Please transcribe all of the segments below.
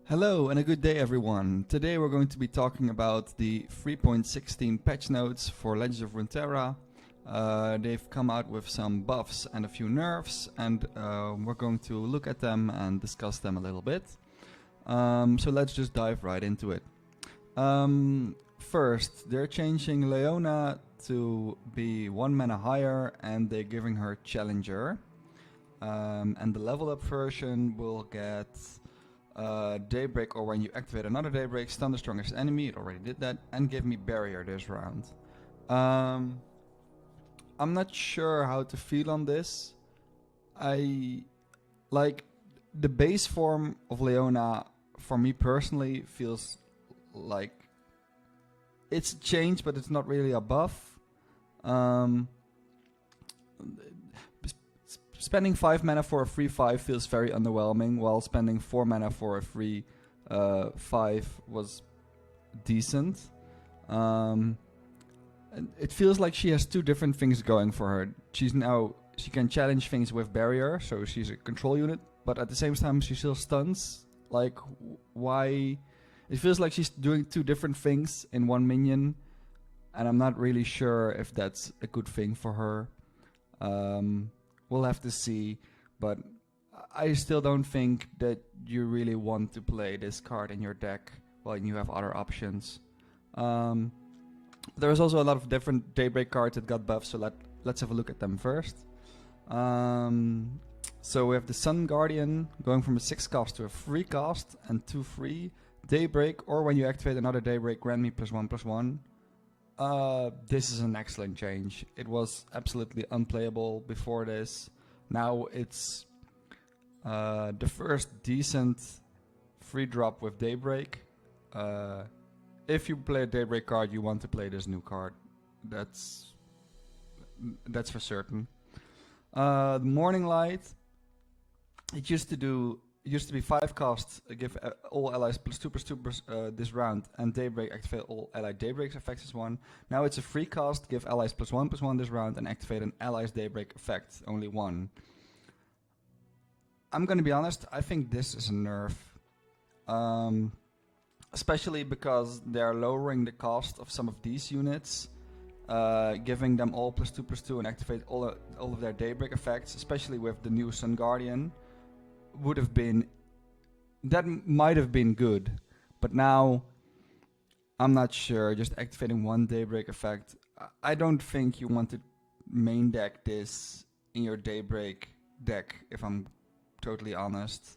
Hello and a good day everyone. Today we're going to be talking about the 3.16 patch notes for Legends of Runeterra. They've come out with some buffs and a few nerfs, and we're going to look at them and discuss them a little bit. So let's just dive right into it. First, they're changing Leona to be 1 mana higher, and they're giving her Challenger. And the level up version will get Daybreak, or when you activate another Daybreak, stun the strongest enemy. It already did that, and give me Barrier this round. I'm not sure how to feel on this. I like the base form of Leona. For me personally, feels like it's a change, but it's not really a buff. Spending 5 mana for a free 5 feels very underwhelming, while spending 4 mana for a free 5 was decent. It feels like she has two different things going for her. She can challenge things with Barrier, so she's a control unit, but at the same time she still stuns. Like, why? It feels like she's doing two different things in one minion, and I'm not really sure if that's a good thing for her. We'll have to see, but I still don't think that you really want to play this card in your deck when you have other options. There's also a lot of different Daybreak cards that got buffs, so let's have a look at them first. So we have the Sun Guardian going from a 6 cost to a 3 cost and 2 free. Daybreak, or when you activate another Daybreak, grant me +1/+1. This is an excellent change. It was absolutely unplayable before this. Now it's the first decent free drop with Daybreak. If you play a Daybreak card, you want to play this new card. That's for certain. The Morning Light. It used to be 5 costs, give all allies +2/+2 this round, and Daybreak, activate all allied Daybreaks effects as 1. Now it's a 3 cost, give allies +1/+1 this round, and activate an ally's Daybreak effect, only 1. I'm gonna be honest, I think this is a nerf. Especially because they're lowering the cost of some of these units, giving them all +2/+2 and activate all of their Daybreak effects, especially with the new Sun Guardian. That might have been good, but now I'm not sure. Just activating one Daybreak effect, I don't think you want to main deck this in your Daybreak deck, if I'm totally honest.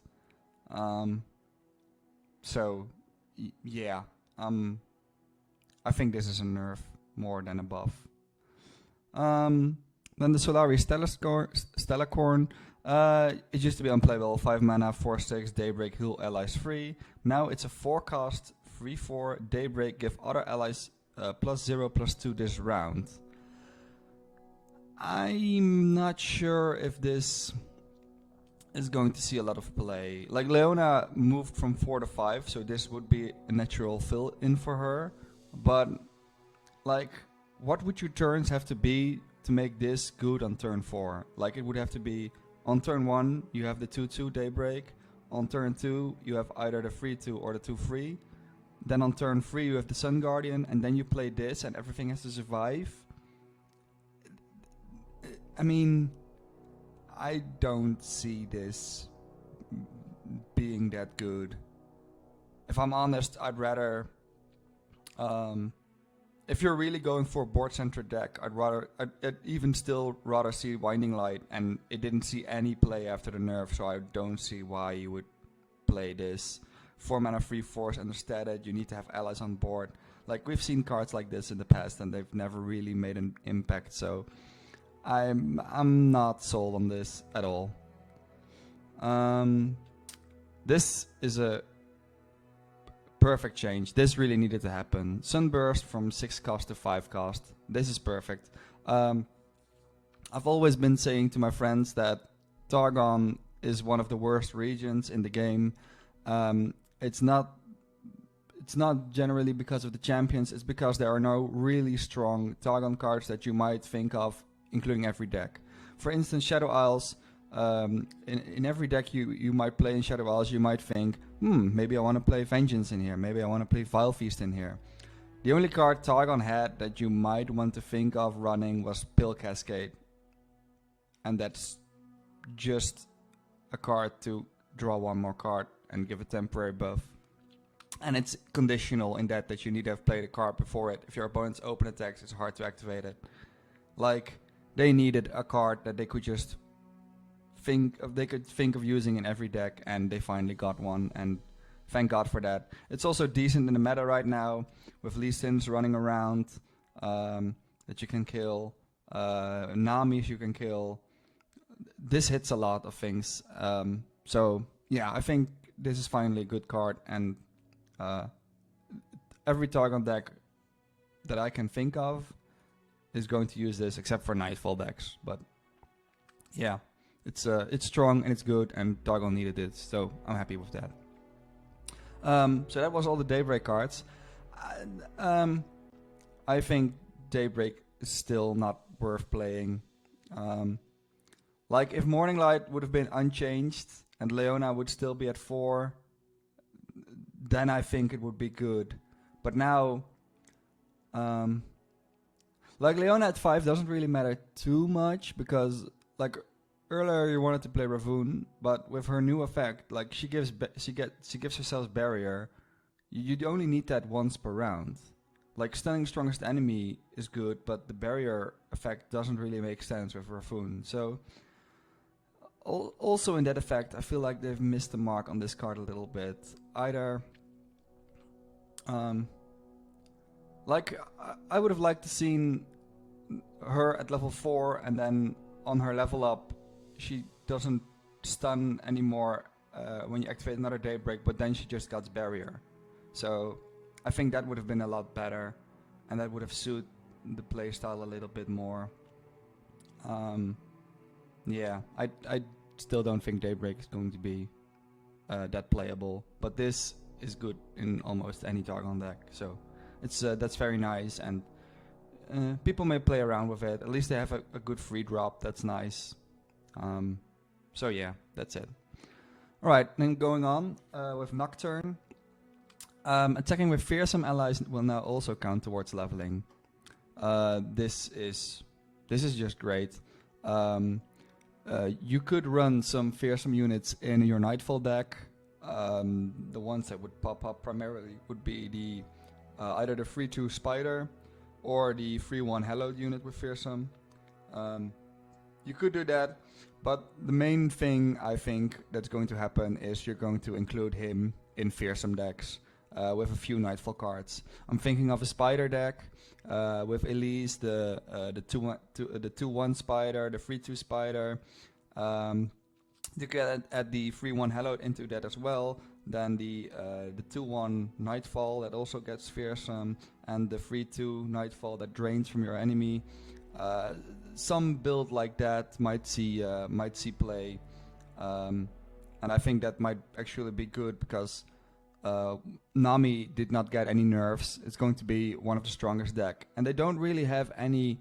So yeah, I think this is a nerf more than a buff. Then the Solari Stellacorn. It used to be unplayable, 5 mana, 4/6, Daybreak, heal allies free. Now it's a 4 cost, 3/4, Daybreak, give other allies +0/+2 this round. I'm not sure if this is going to see a lot of play. Like, Leona moved from 4 to 5, so this would be a natural fill-in for her. But, like, what would your turns have to be to make this good on turn 4? Like, it would have to be on turn 1, you have the 2/2 Daybreak. On turn 2, you have either the 3/2 or the 2/3. Then on turn 3, you have the Sun Guardian, and then you play this, and everything has to survive. I mean, I don't see this being that good. If I'm honest, I'd rather... if you're really going for a board-centered deck, I'd even still rather see Winding Light, and it didn't see any play after the nerf, so I don't see why you would play this. 4 mana free force, understand that you need to have allies on board. Like, we've seen cards like this in the past, and they've never really made an impact, so I'm not sold on this at all. This is a perfect change. This really needed to happen. Sunburst from 6 cost to 5 cost. This is perfect. I've always been saying to my friends that Targon is one of the worst regions in the game. It's not generally because of the champions. It's because there are no really strong Targon cards that you might think of, including every deck. For instance, Shadow Isles In every deck you might play in Shadow Isles, you might think, maybe I want to play Vengeance in here, maybe I want to play Vile Feast in here. The only card Targon had that you might want to think of running was Pill Cascade. And that's just a card to draw one more card and give a temporary buff. And it's conditional in that you need to have played a card before it. If your opponent's open attacks, it's hard to activate it. Like, they needed a card that they could just think of using in every deck, and they finally got one, and thank God for that. It's also decent in the meta right now, with Lee Sins running around, that you can kill, Namis you can kill. This hits a lot of things. So yeah, I think this is finally a good card, and every Targon deck that I can think of is going to use this, except for Nightfall decks. But yeah, it's strong and it's good, and Targon needed it, so I'm happy with that. So that was all the Daybreak cards. I think Daybreak is still not worth playing. Like, if Morning Light would have been unchanged and Leona would still be at 4, then I think it would be good. But now, like, Leona at 5 doesn't really matter too much, because, like, earlier you wanted to play Ravun, but with her new effect, like, she gives herself barrier. You only need that once per round. Like, stunning strongest enemy is good, but the barrier effect doesn't really make sense with Ravun. So, also in that effect, I feel like they've missed the mark on this card a little bit. Either, like, I would have liked to seen her at level 4, and then on her level up, she doesn't stun anymore when you activate another Daybreak, but then she just gets barrier. So I think that would have been a lot better, and that would have suited the playstyle a little bit more. Yeah, I still don't think Daybreak is going to be that playable, but this is good in almost any Targon deck. So it's that's very nice, and people may play around with it. At least they have a good free drop. That's nice. So yeah, that's it. Alright, then going on with Nocturne. Attacking with fearsome allies will now also count towards leveling. This is just great. You could run some fearsome units in your Nightfall deck. The ones that would pop up primarily would be the either the 3/2 Spider or the 3/1 Hallowed unit with fearsome. You could do that, but the main thing I think that's going to happen is you're going to include him in fearsome decks with a few Nightfall cards. I'm thinking of a Spider deck with Elise, the 2/1 Spider, the 3/2 Spider. You can add the 3/1 Hallowed into that as well. Then the 2/1 Nightfall that also gets fearsome, and the 3/2 Nightfall that drains from your enemy. Some build like that might see play, and I think that might actually be good, because Nami did not get any nerfs. It's going to be one of the strongest deck, and they don't really have any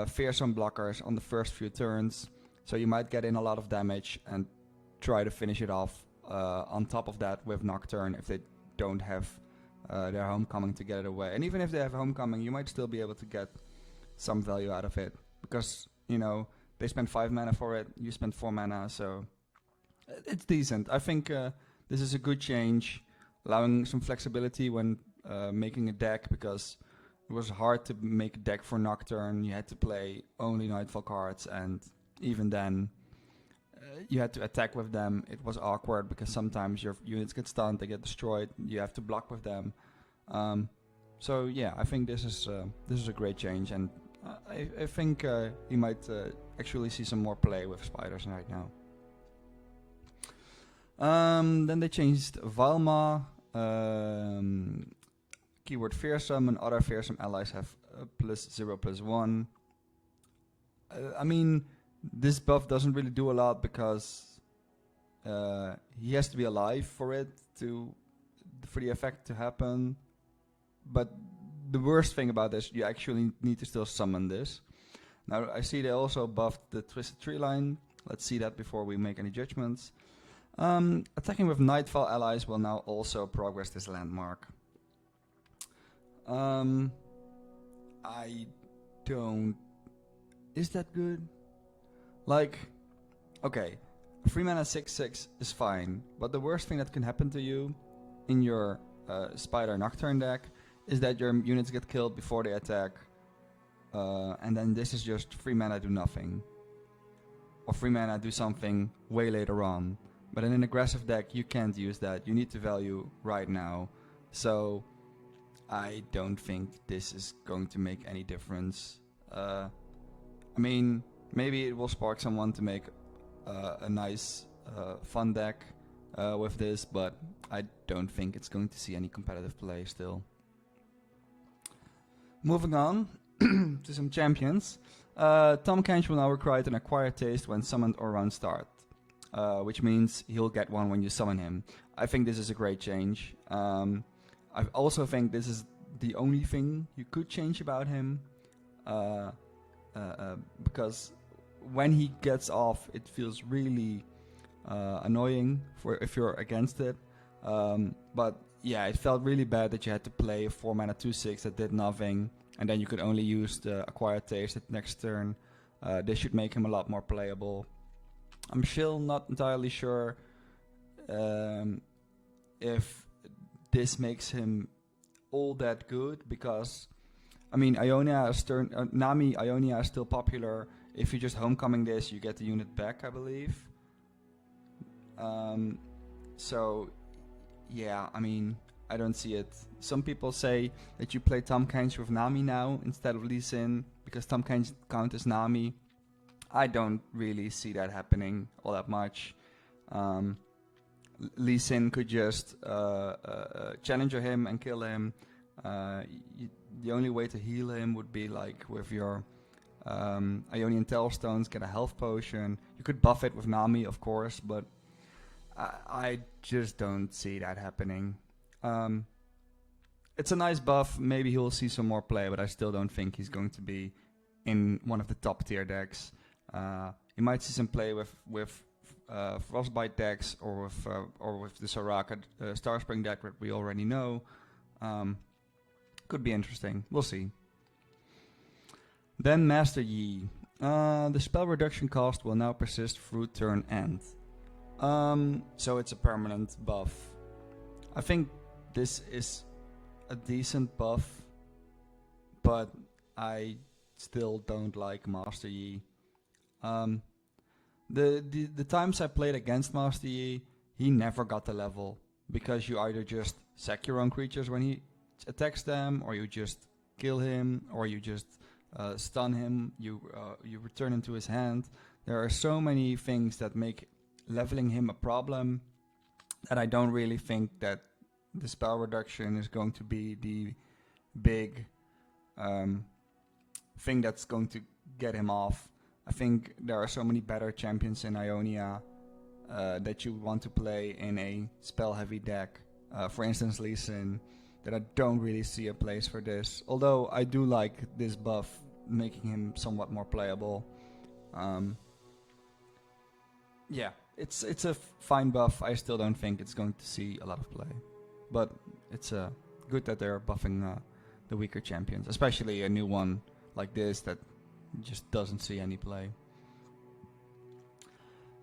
fearsome blockers on the first few turns, so you might get in a lot of damage and try to finish it off on top of that with Nocturne if they don't have their Homecoming to get it away. And even if they have Homecoming, you might still be able to get some value out of it, because, you know, they spend 5 mana for it, you spend 4 mana, so it's decent. I think this is a good change, allowing some flexibility when making a deck, because it was hard to make a deck for Nocturne. You had to play only Nightfall cards, and even then you had to attack with them. It was awkward because sometimes your units get stunned, they get destroyed, you have to block with them. So yeah, I think this is a great change, and I think you might actually see some more play with spiders right now. Then they changed Valma. Keyword fearsome, and other fearsome allies have +0/+1. I mean, this buff doesn't really do a lot, because he has to be alive for the effect to happen. But the worst thing about this, you actually need to still summon this. Now I see they also buffed the Twisted Tree Line. Let's see that before we make any judgments. Attacking with Nightfall allies will now also progress this landmark. I don't... Is that good? Like, okay, 3 mana 6/6 is fine, but the worst thing that can happen to you in your Spider Nocturne deck is that your units get killed before they attack, and then this is just 3 mana do nothing. Or 3 mana do something way later on. But in an aggressive deck, you can't use that. You need to value right now. So I don't think this is going to make any difference. I mean, maybe it will spark someone to make a nice, fun deck with this, but I don't think it's going to see any competitive play still. Moving on to some champions. Tom Kench will now require an acquired taste when summoned or round start, which means he'll get one when you summon him. I think this is a great change. I also think this is the only thing you could change about him, because when he gets off, it feels really annoying for if you're against it. But yeah, it felt really bad that you had to play a 4 mana 2/6 that did nothing, and then you could only use the acquired taste at next turn. This should make him a lot more playable. I'm still not entirely sure if this makes him all that good, because I mean, Nami Ionia is still popular. If you just homecoming this, you get the unit back, I believe. So yeah, I mean, I don't see it. Some people say that you play Tahm Kench with Nami now instead of Lee Sin, because Tahm Kench count as Nami. I don't really see that happening all that much. Lee Sin could just challenger him and kill him. The only way to heal him would be like with your Ionian Tailstones, get a health potion. You could buff it with Nami, of course, but I just don't see that happening. It's a nice buff. Maybe he'll see some more play, but I still don't think he's going to be in one of the top tier decks. You might see some play with Frostbite decks or with the Soraka Starspring deck that we already know. Could be interesting. We'll see. Then Master Yi. The spell reduction cost will now persist through turn end. So it's a permanent buff. I think this is a decent buff, but I still don't like Master Yi. The times I played against Master Yi, he never got the level, because you either just sack your own creatures when he attacks them, or you just kill him, or you just stun him, you return him to his hand. There are so many things that make leveling him a problem that I don't really think that the spell reduction is going to be the big thing that's going to get him off. I think there are so many better champions in Ionia that you want to play in a spell-heavy deck. For instance, Lee Sin, that I don't really see a place for this. Although I do like this buff, making him somewhat more playable. Yeah, it's a fine buff. I still don't think it's going to see a lot of play. But it's good that they're buffing the weaker champions, especially a new one like this that just doesn't see any play.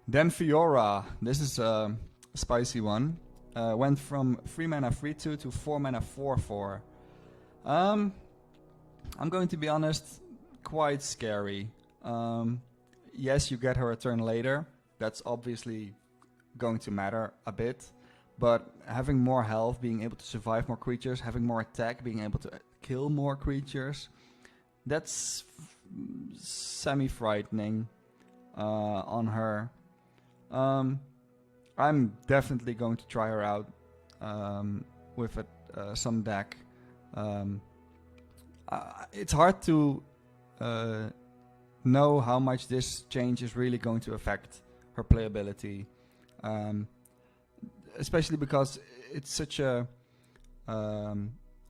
Then Fiora. This is a spicy one. Went from 3 mana 3/2 to 4 mana 4/4. I'm going to be honest, quite scary. Yes, you get her a turn later. That's obviously going to matter a bit. But having more health, being able to survive more creatures, having more attack, being able to kill more creatures, that's semi-frightening on her. I'm definitely going to try her out with some deck. It's hard to know how much this change is really going to affect her playability, especially because it's such a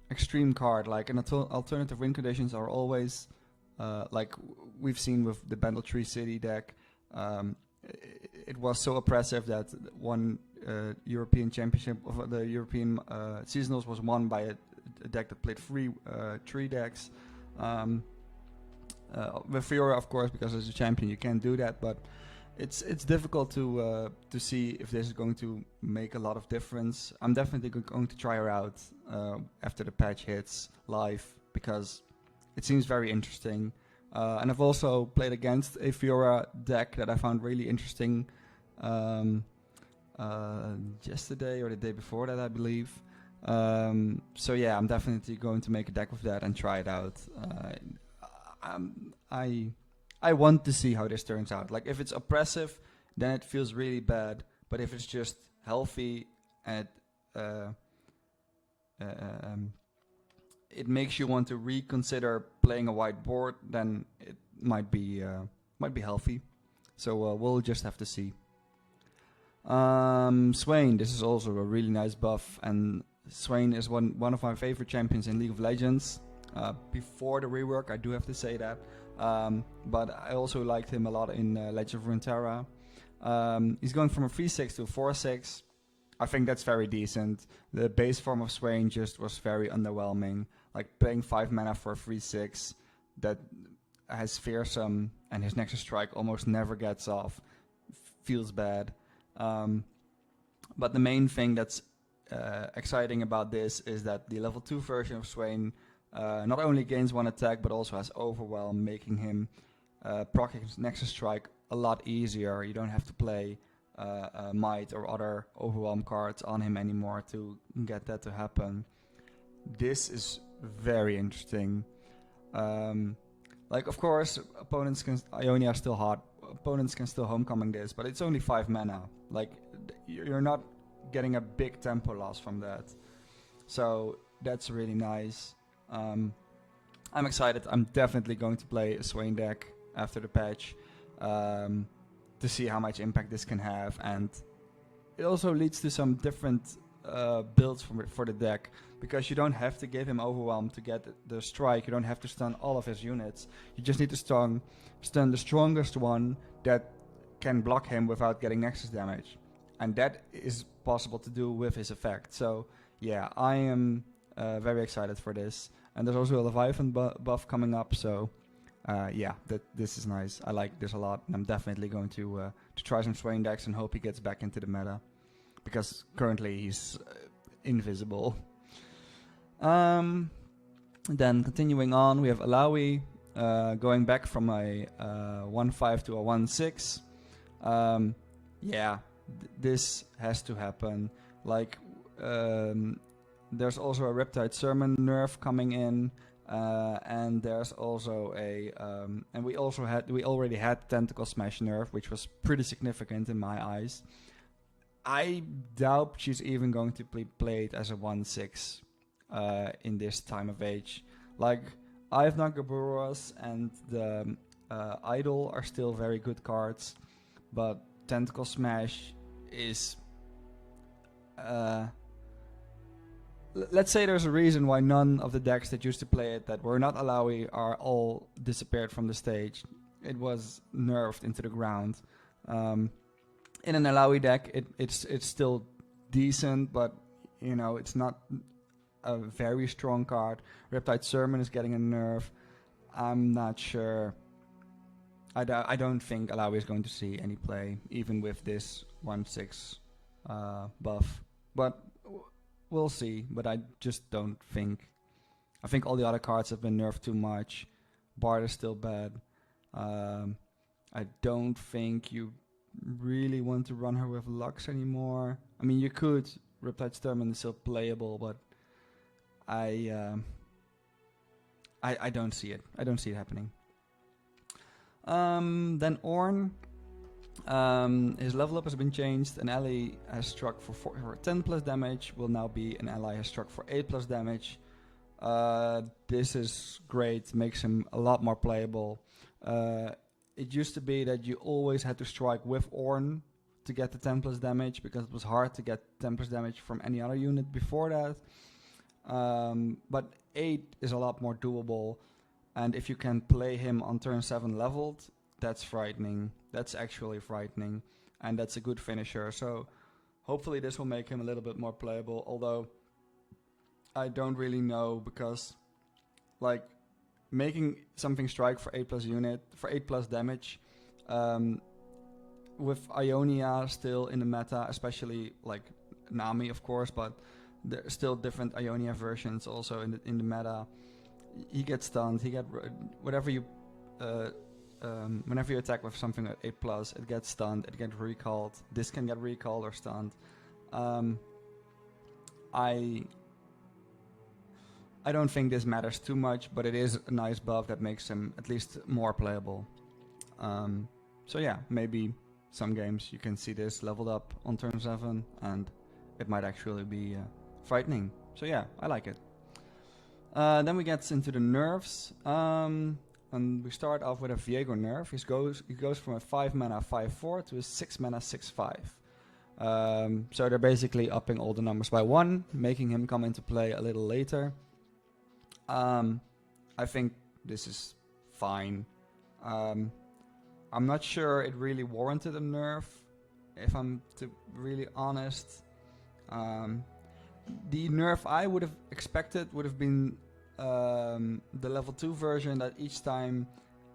extreme card. Like, an alternative win conditions are always like we've seen with the Bandle Tree City deck. it was so oppressive that one European Championship of the European seasonals was won by a deck that played three decks. With Fiora, of course, because as a champion you can't do that, but it's difficult to see if this is going to make a lot of difference. I'm definitely going to try her out after the patch hits live, because it seems very interesting. And I've also played against a Fiora deck that I found really interesting yesterday or the day before that, I believe. So yeah, I'm definitely going to make a deck with that and try it out. I want to see how this turns out. Like, if it's oppressive, then it feels really bad. But if it's just healthy and it makes you want to reconsider playing a white board, then it might be healthy. So we'll just have to see. Swain, this is also a really nice buff, and Swain is one of my favorite champions in League of Legends. Before the rework, I do have to say that. But I also liked him a lot in Legend of Runeterra. He's going from a 3/6 to a 4/6. I think that's very decent. The base form of Swain just was very underwhelming. Like, paying 5 mana for a 3/6 that has Fearsome and his Nexus Strike almost never gets off feels bad. But the main thing that's exciting about this is that the level 2 version of Swain not only gains 1 attack, but also has Overwhelm, making him proc his Nexus Strike a lot easier. You don't have to play Might or other Overwhelm cards on him anymore to get that to happen. This is very interesting. Like, of course, opponents can... Ionia is still hot. Opponents can still homecoming this, but it's only 5 mana. Like, you're not getting a big tempo loss from that. So, that's really nice. I'm excited. I'm definitely going to play a Swain deck after the patch to see how much impact this can have, and it also leads to some different builds for the deck, because you don't have to give him Overwhelm to get the strike. You don't have to stun all of his units. You just need to stun the strongest one that can block him without getting Nexus damage, and that is possible to do with his effect. So yeah, I am very excited for this. And there's also a Leviathan buff coming up, so yeah, this is nice. I like this a lot, and I'm definitely going to try some Swain decks and hope he gets back into the meta, because currently he's invisible. Then continuing on, we have Alawi going back from a 1/5 to a 1/6. Yeah, this has to happen. Like, there's also a Riptide Sermon nerf coming in, and there's also a and we already had Tentacle Smash nerf, which was pretty significant in my eyes. I doubt she's even going to be played as a 1/6 in this time of age. Like, I've Nagaburas and the Idol are still very good cards, but Tentacle Smash is let's say there's a reason why none of the decks that used to play it that were not Alawi are all disappeared from the stage. It was nerfed into the ground. In an Alawi deck, it's still decent, but you know, it's not a very strong card. Riptide Sermon is getting a nerf. I'm not sure. I don't think Alawi is going to see any play, even with this 1/6 buff. But we'll see, but I just don't think. I think all the other cards have been nerfed too much. Bard is still bad. I don't think you really want to run her with Lux anymore. I mean, you could. Riptide Sermon is still playable, but I don't see it. I don't see it happening. Then Ornn. His level up has been changed. An ally has struck for 10 plus damage will now be an ally has struck for 8 plus damage. This is great, makes him a lot more playable. It used to be that you always had to strike with Ornn to get the 10 plus damage, because it was hard to get 10 plus damage from any other unit before that. But 8 is a lot more doable, and if you can play him on turn 7 leveled, that's frightening. That's actually frightening, and that's a good finisher. So hopefully this will make him a little bit more playable, although I don't really know, because like making something strike for 8+ unit, for 8+ damage, with Ionia still in the meta, especially like Nami of course, but there's still different Ionia versions also in the meta. He gets stunned, whatever you whenever you attack with something at 8+, it gets stunned, it gets recalled. This can get recalled or stunned. I don't think this matters too much, but it is a nice buff that makes him at least more playable. So yeah, maybe some games you can see this leveled up on turn 7, and it might actually be frightening. So yeah, I like it. Then we get into the nerfs. And we start off with a Viego nerf. He goes from a 5 mana 5/4 to a 6 mana 6/5. So they're basically upping all the numbers by 1, making him come into play a little later. I think this is fine. I'm not sure it really warranted a nerf, if I'm really honest. The nerf I would have expected would have been the level 2 version, that each time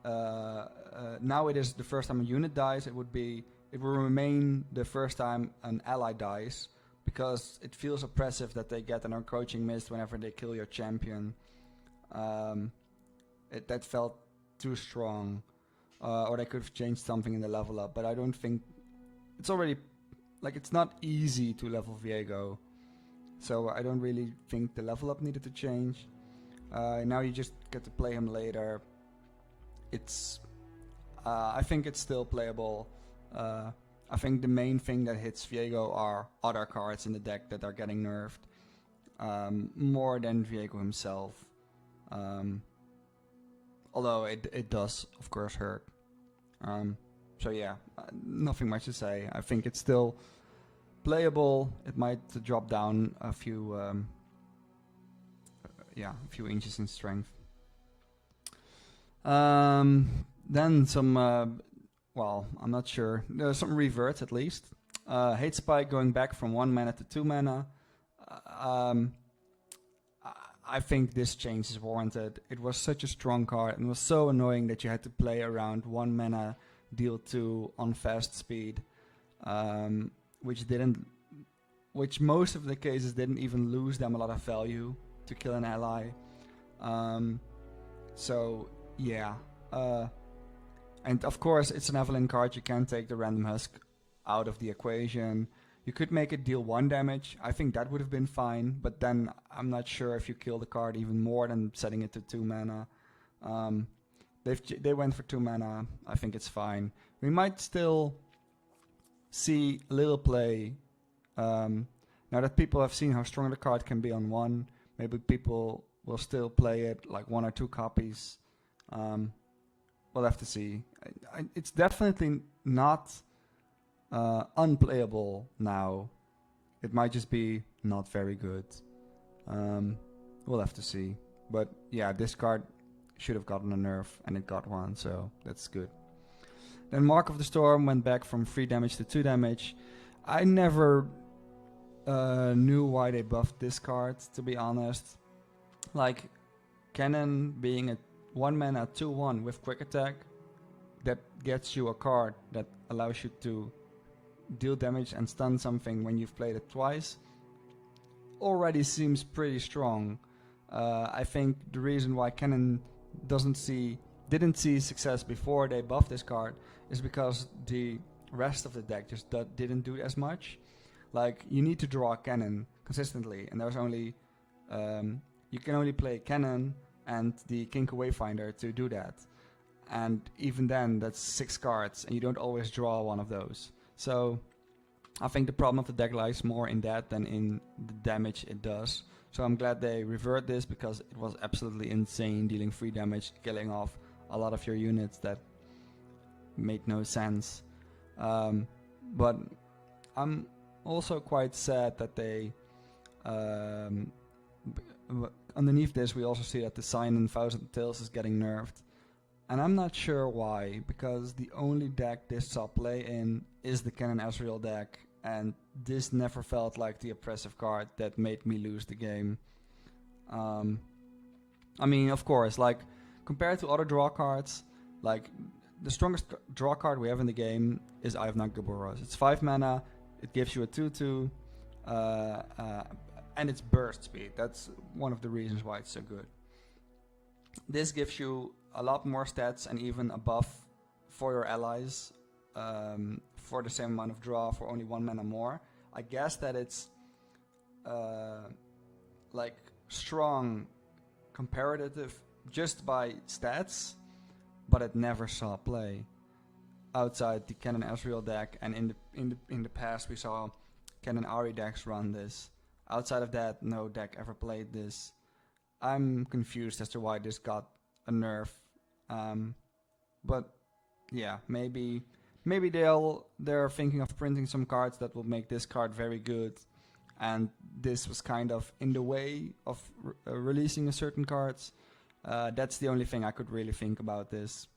now it is the first time a unit dies, it will remain the first time an ally dies, because it feels oppressive that they get an encroaching mist whenever they kill your champion. That felt too strong, or they could have changed something in the level up, but I don't think it's already, like, it's not easy to level Viego, so I don't really think the level up needed to change. Now you just get to play him later. I think it's still playable. I think the main thing that hits Viego are other cards in the deck that are getting nerfed, more than Viego himself. Although it does, of course, hurt. So yeah, nothing much to say. I think it's still playable. It might drop down a few inches in strength. Then some, well, I'm not sure. There's some reverts at least. Hate Spike going back from 1 mana to 2 mana. I think this change is warranted. It was such a strong card, and it was so annoying that you had to play around 1 mana, deal 2 on fast speed, which most of the cases didn't even lose them a lot of value to kill an ally. So yeah, and of course it's an Evelyn card. You can't take the random husk out of the equation. You could make it deal 1 damage. I think that would have been fine, but then I'm not sure if you kill the card even more than setting it to 2 mana. They went for 2 mana. I think it's fine. We might still see a little play. Now that people have seen how strong the card can be on 1, maybe people will still play it like 1 or 2 copies. We'll have to see. It's definitely not unplayable now. It might just be not very good. We'll have to see. But yeah, this card should have gotten a nerf, and it got one, so that's good. Then Mark of the Storm went back from 3 damage to 2 damage. I never knew why they buffed this card, to be honest. Like, Cannon being a 1 mana 2/1 with quick attack, that gets you a card that allows you to deal damage and stun something when you've played it twice, already seems pretty strong. I think the reason why Cannon didn't see success before they buffed this card is because the rest of the deck just didn't do as much. Like, you need to draw Cannon consistently, and there's only you can only play Cannon and the Kinka Wayfinder to do that, and even then that's 6 cards, and you don't always draw one of those. So I think the problem of the deck lies more in that than in the damage it does. So I'm glad they revert this, because it was absolutely insane dealing 3 damage, killing off a lot of your units that made no sense. But I'm also quite sad that they underneath this we also see that the Sign in Thousand Tales is getting nerfed. And I'm not sure why, because the only deck this saw play in is the Cannon Ezreal deck, and this never felt like the oppressive card that made me lose the game. I mean, of course, like, compared to other draw cards, like, the strongest draw card we have in the game is Eye of Naggaboros. It's 5 mana, it gives you a 2-2, and it's burst speed. That's one of the reasons why it's so good. This gives you a lot more stats and even a buff for your allies for the same amount of draw for only 1 mana more. I guess that it's like strong comparative just by stats, but it never saw play outside the Cannon Ezreal deck, and in the past we saw Cannon Ahri decks run this. Outside of that, no deck ever played this. I'm confused as to why this got a nerf, but yeah, maybe they're thinking of printing some cards that will make this card very good, and this was kind of in the way of releasing a certain cards. That's the only thing I could really think about this.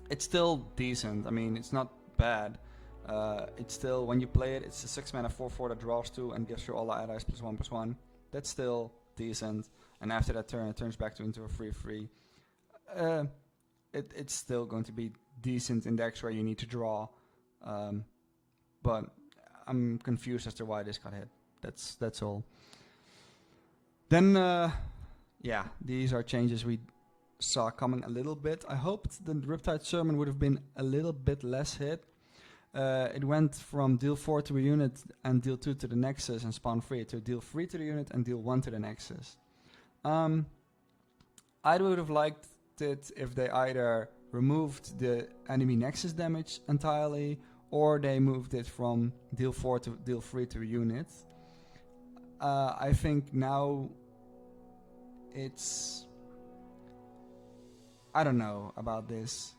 It's still decent. I mean, it's not bad. It's still, when you play it, it's a 6 mana 4/4 that draws 2 and gives you all the allies +1/+1. That's still decent. And after that turn, it turns back into a 3/3. It's still going to be decent in decks where you need to draw. But I'm confused as to why this got hit. That's all. Then, yeah, these are changes we saw coming a little bit. I hoped the Riptide Sermon would have been a little bit less hit. It went from deal 4 to a unit and deal 2 to the Nexus and spawn 3 to deal 3 to the unit and deal 1 to the Nexus. I would have liked it if they either removed the enemy Nexus damage entirely, or they moved it from deal 4 to deal 3 to a unit. I think now it's... I don't know about this.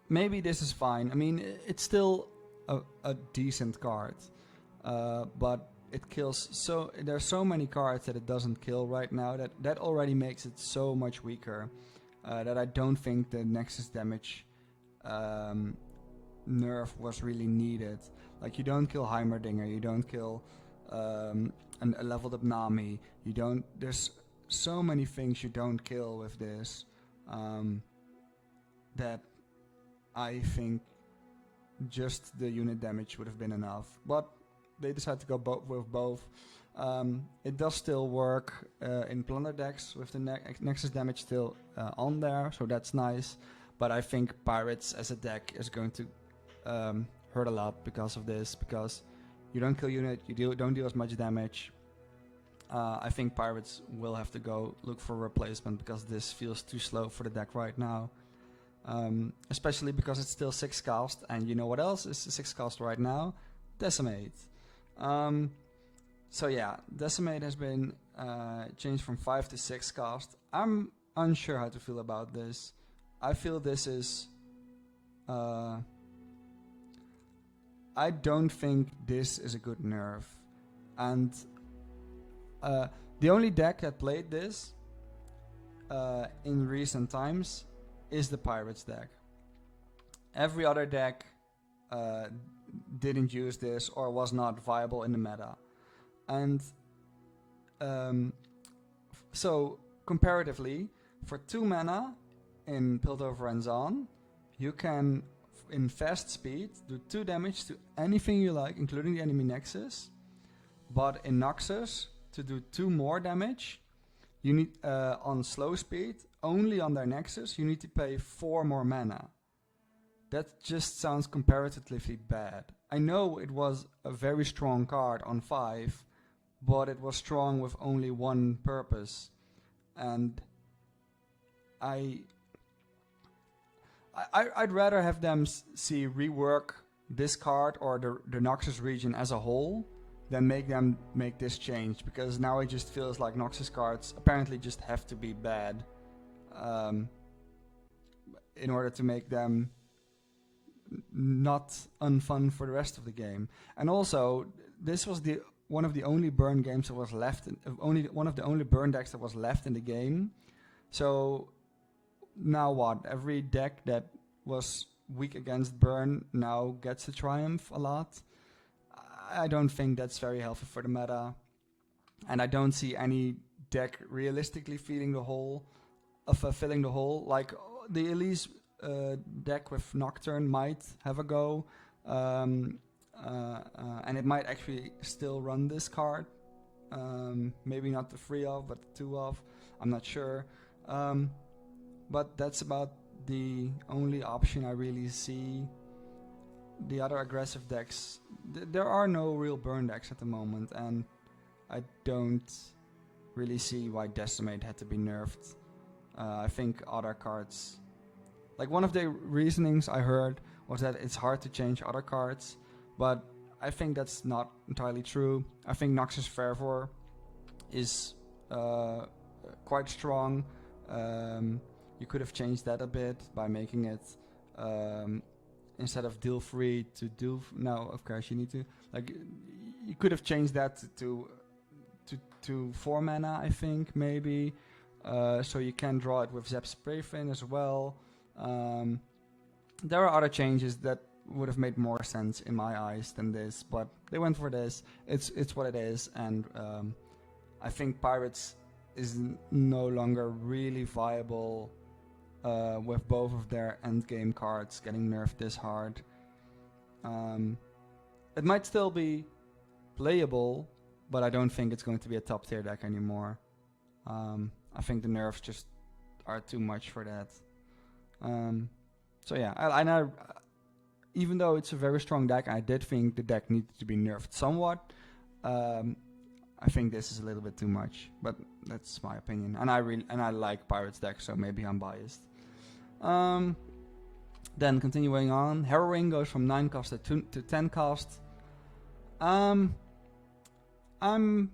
Maybe this is fine. I mean, it's still a decent card, but it kills so... There's so many cards that it doesn't kill right now that already makes it so much weaker that I don't think the Nexus damage nerf was really needed. Like, you don't kill Heimerdinger, you don't kill a leveled up Nami, you don't... There's so many things you don't kill with this that I think just the unit damage would have been enough. But they decided to go with both. It does still work in Plunder decks with the Nexus damage still on there, so that's nice. But I think Pirates as a deck is going to hurt a lot because of this, because you don't kill unit, you don't deal as much damage. I think Pirates will have to go look for a replacement because this feels too slow for the deck right now. Especially because it's still 6 cast, and you know what else is 6 cast right now? Decimate. So yeah, Decimate has been changed from 5 to 6 cast. I'm unsure how to feel about this. I feel this is... I don't think this is a good nerf. And the only deck that played this in recent times is the Pirates deck. Every other deck didn't use this or was not viable in the meta. And so comparatively, for 2 mana in Piltover and Zaan, you can in fast speed do 2 damage to anything you like, including the enemy Nexus. But in Noxus, to do 2 more damage, you need on slow speed, only on their Nexus, you need to pay 4 more mana. That just sounds comparatively bad. I know it was a very strong card on 5, but it was strong with only one purpose. And I'd rather have them see rework this card or the Noxus region as a whole than make them make this change, because now it just feels like Noxus cards apparently just have to be bad in order to make them not unfun for the rest of the game. And also, this was one of the only burn games that was left, one of the only burn decks that was left in the game. So now what? Every deck that was weak against burn now gets a triumph a lot. I don't think that's very healthy for the meta, and I don't see any deck realistically filling the hole. Like the Elise deck with Nocturne might have a go, and it might actually still run this card. Maybe not the 3 of, but the 2 of. I'm not sure. But that's about the only option I really see. The other aggressive decks, there are no real burn decks at the moment, and I don't really see why Decimate had to be nerfed. I think other cards, like one of the reasonings I heard was that it's hard to change other cards, but I think that's not entirely true. I think Noxus Fervor is quite strong. You could have changed that a bit by making it instead of deal 3 to deal. No, of course you need to, like, you could have changed that to 4 mana, I think, maybe. So you can draw it with Zep Sprayfin as well. There are other changes that would have made more sense in my eyes than this, but they went for this. It's what it is, and I think Pirates is no longer really viable with both of their endgame cards getting nerfed this hard. It might still be playable, but I don't think it's going to be a top tier deck anymore. I think the nerfs just are too much for that. So yeah, even though it's a very strong deck, I did think the deck needed to be nerfed somewhat. I think this is a little bit too much, but that's my opinion. And I like Pirates deck, so maybe I'm biased. Then continuing on, Harrowing goes from 9 cost to 10 cost. I'm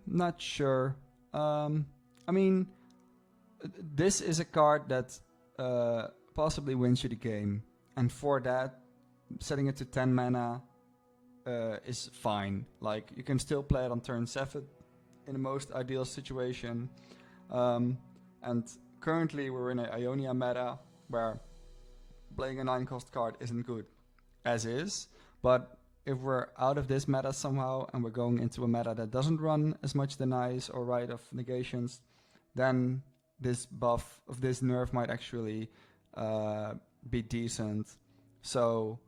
not sure. I mean, this is a card that possibly wins you the game, and for that, setting it to 10 mana is fine. Like, you can still play it on turn 7 in the most ideal situation. And currently we're in an Ionia meta where playing a 9 cost card isn't good as is, but if we're out of this meta somehow and we're going into a meta that doesn't run as much denies or Rite of Negations, then this buff of this nerf might actually be decent. So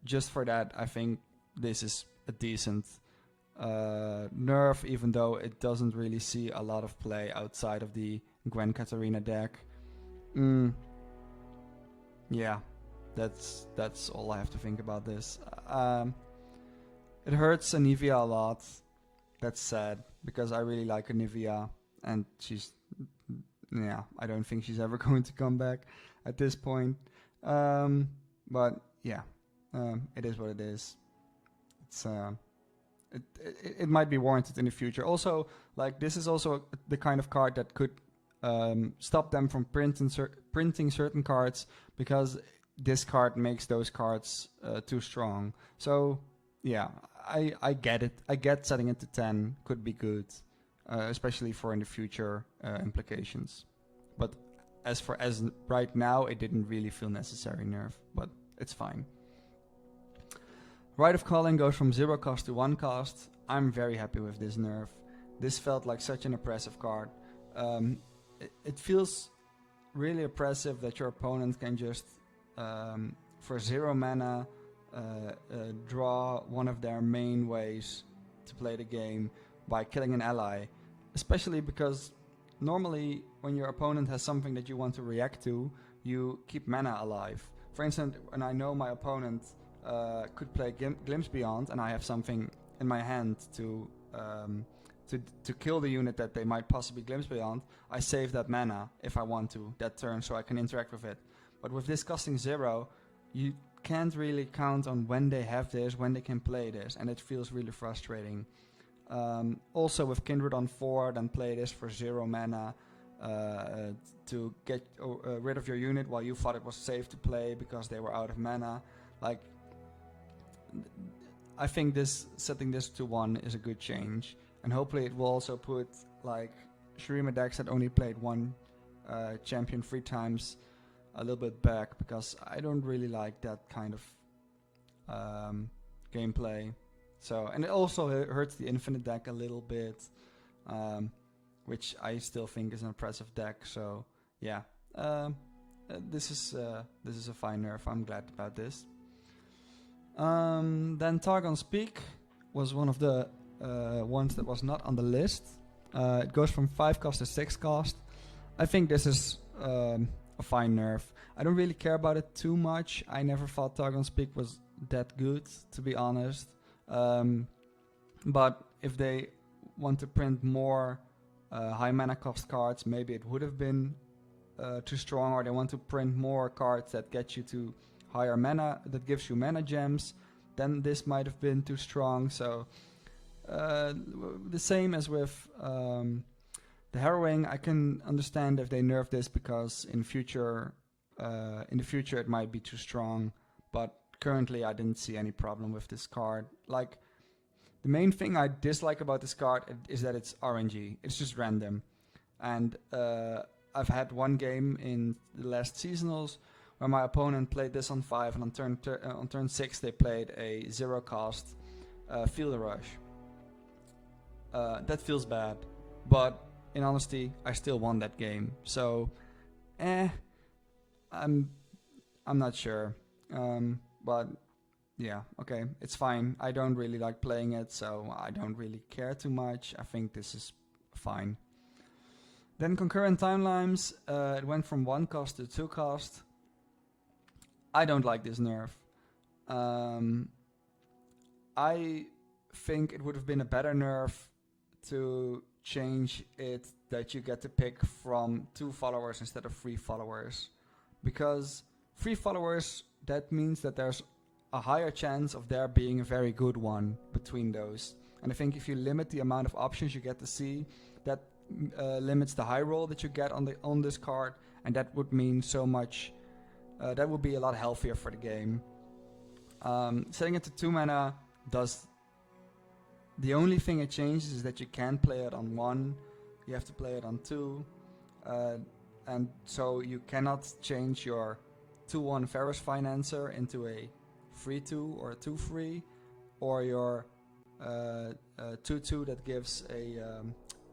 just for that, I think this is a decent nerf, even though it doesn't really see a lot of play outside of the Gwen Katarina deck. Yeah, that's all I have to think about this. It hurts Anivia a lot. That's sad, because I really like Anivia, and I don't think she's ever going to come back at this point. But yeah, it is what it is. It's it might be warranted in the future. Also, like, this is also the kind of card that could stop them from printing certain cards, because this card makes those cards too strong. So yeah, I get it. I get setting it to 10 could be good, especially for in the future implications. But as right now, it didn't really feel necessary nerf, but it's fine. Rite of Calling goes from 0 cost to 1 cost. I'm very happy with this nerf. This felt like such an oppressive card. It feels really oppressive that your opponent can just, for 0 mana, draw one of their main ways to play the game by killing an ally. Especially because normally when your opponent has something that you want to react to, you keep mana alive. For instance, when I know my opponent could play Glimpse Beyond, and I have something in my hand to kill the unit that they might possibly Glimpse Beyond, I save that mana if I want to that turn, so I can interact with it. But with this costing 0, you can't really count on when they have this, when they can play this, and it feels really frustrating. Also with Kindred on 4, then play this for 0 mana to get rid of your unit while you thought it was safe to play because they were out of mana. Like, I think setting this to 1 is a good change, and hopefully it will also put like Shurima decks that only played one champion 3 times a little bit back, because I don't really like that kind of gameplay. So, and it also hurts the infinite deck a little bit, which I still think is an impressive deck. So yeah, this is a fine nerf. I'm glad about this. Then Targon's Peak was one of the ones that was not on the list. It goes from 5 cost to 6 cost. I think this is a fine nerf. I don't really care about it too much. I never thought Targon's Peak was that good, to be honest. But if they want to print more high mana cost cards, maybe it would have been too strong, or they want to print more cards that get you to higher mana, that gives you mana gems, then this might have been too strong. So the same as with the Harrowing, I can understand if they nerf this because in the future it might be too strong, but currently I didn't see any problem with this card. Like, the main thing I dislike about this card is that it's RNG. It's just random. And I've had one game in the last seasonals where my opponent played this on 5, and on turn 6 they played a 0 cost Field Rush. That feels bad, but in honesty, I still won that game. So, I'm not sure. But yeah, okay, it's fine. I don't really like playing it, so I don't really care too much. I think this is fine. Then Concurrent Timelines, it went from 1 cost to 2 cost. I don't like this nerf. I think it would have been a better nerf to change it that you get to pick from 2 followers instead of 3 followers. Because 3 followers, that means that there's a higher chance of there being a very good one between those. And I think if you limit the amount of options you get to see, that limits the high roll that you get on this card, and that would mean so much. That would be a lot healthier for the game. Setting it to 2 mana does. The only thing it changes is that you can't play it on 1. You have to play it on 2, and so you cannot change your 2/1 Ferrous Financer into a 3/2 or a 2/3, or your 2/2 that gives a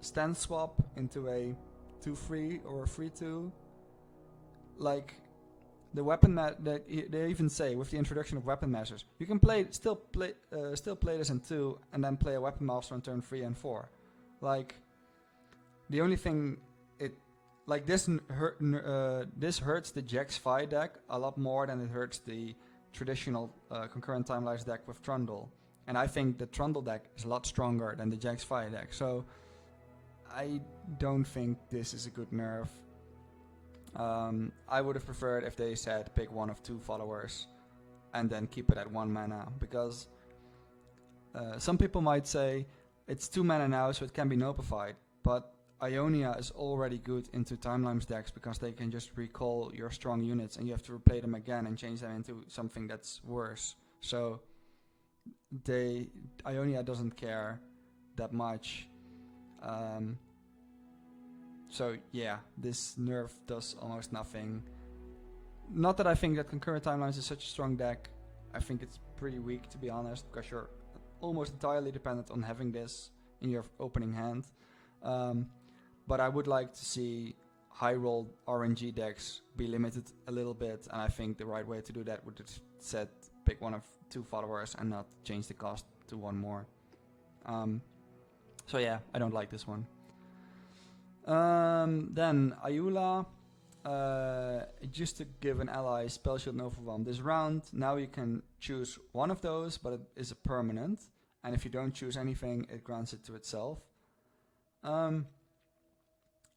stand swap into a 2/3 or a 3/2. Like, the weapon they even say with the introduction of weapon masters, you can still play this in 2 and then play a weapon master on turn 3 and 4. Like, the only thing this hurts the Jax Fi deck a lot more than it hurts the traditional Concurrent Timelines deck with Trundle. And I think the Trundle deck is a lot stronger than the Jax Fi deck. So I don't think this is a good nerf. I would have preferred if they said pick one of 2 followers and then keep it at 1 mana, because some people might say it's 2 mana now, so it can be nopified, but Ionia is already good into Timelines decks because they can just recall your strong units and you have to replay them again and change them into something that's worse. So Ionia doesn't care that much. So yeah, this nerf does almost nothing. Not that I think that Concurrent Timelines is such a strong deck. I think it's pretty weak, to be honest, because you're almost entirely dependent on having this in your opening hand. But I would like to see high roll RNG decks be limited a little bit, and I think the right way to do that would just pick one of 2 followers and not change the cost to 1 more. So yeah, I don't like this one. Then Ayula, it used to give an ally Spell Shield and Overwhelm this round. Now you can choose one of those, but it is a permanent, and if you don't choose anything, it grants it to itself.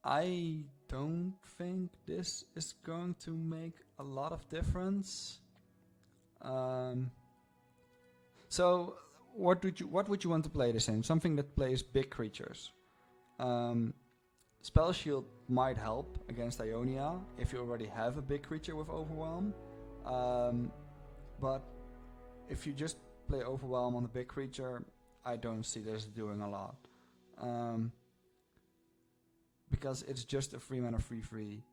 I don't think this is going to make a lot of difference. So what would you want to play this in? Something that plays big creatures. Spell Shield might help against Ionia if you already have a big creature with Overwhelm. But if you just play Overwhelm on the big creature, I don't see this doing a lot. because it's just a 3-mana 3/3,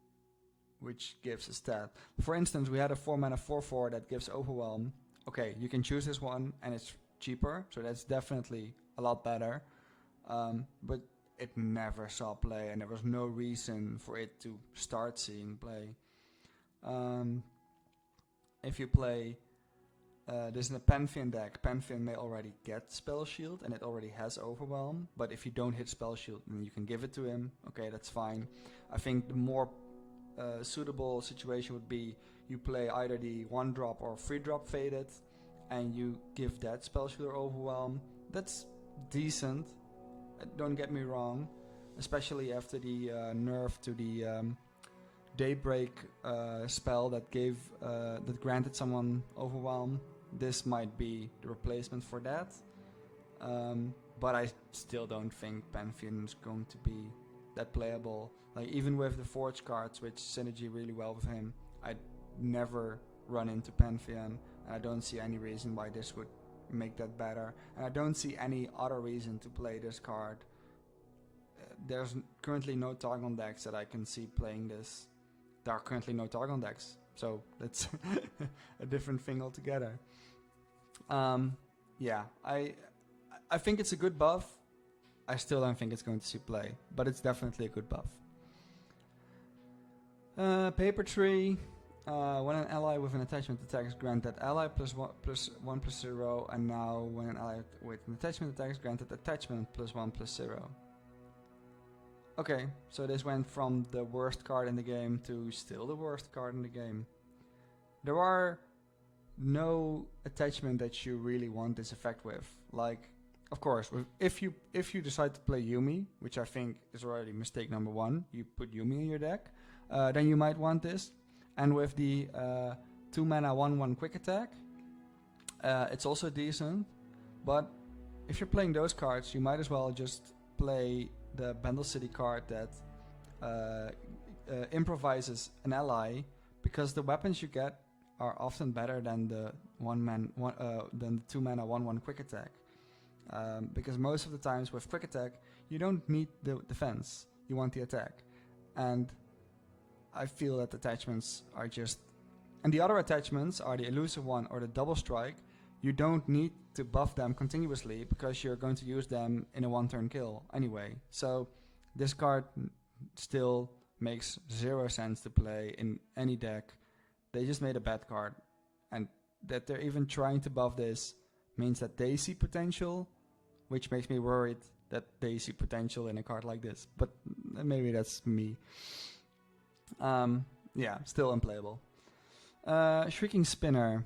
which gives a stat. For instance, we had a 4-mana 4/4 that gives Overwhelm. Okay, you can choose this one, and it's cheaper, so that's definitely a lot better. But it never saw play, and there was no reason for it to start seeing play. If you play this in a Pantheon deck, Pantheon may already get Spell Shield, and it already has Overwhelm, but if you don't hit Spell Shield, then you can give it to him. Okay, that's fine. I think the more suitable situation would be you play either the 1-drop or 3-drop Faded, and you give that Spell Shield or Overwhelm. That's decent, don't get me wrong, especially after the nerf to the Daybreak spell that granted someone Overwhelm. This might be the replacement for that, but I still don't think Pantheon is going to be that playable. Like, even with the Forge cards, which synergy really well with him, I'd never run into Pantheon, and I don't see any reason why this would make that better. And I don't see any other reason to play this card. There's currently no Targon decks that I can see playing this. There are currently no Targon decks, so that's a different thing altogether. Yeah, I think it's a good buff. I still don't think it's going to see play, but it's definitely a good buff. Paper Tree. When an ally with an attachment attacks, grant that ally +1/+0, and now when an ally with an attachment attacks, grant that attachment +1/+0. Okay, so this went from the worst card in the game to still the worst card in the game. There are no attachment that you really want this effect with. Like, of course, if you decide to play Yuumi, which I think is already mistake number 1, you put Yuumi in your deck, then you might want this. And with the 2-mana 1/1 quick attack, it's also decent. But if you're playing those cards, you might as well just play the Bendel City card that improvises an ally, because the weapons you get are often better than the 2-mana 1/1 quick attack. Because most of the times with quick attack, you don't need the defense, you want the attack. And I feel that attachments are just... And the other attachments are the elusive one or the double strike. You don't need to buff them continuously because you're going to use them in a 1-turn kill anyway. So this card still makes 0 sense to play in any deck. They just made a bad card. And that they're even trying to buff this means that they see potential, which makes me worried that they see potential in a card like this. But maybe that's me. Yeah, still unplayable. Shrieking Spinner.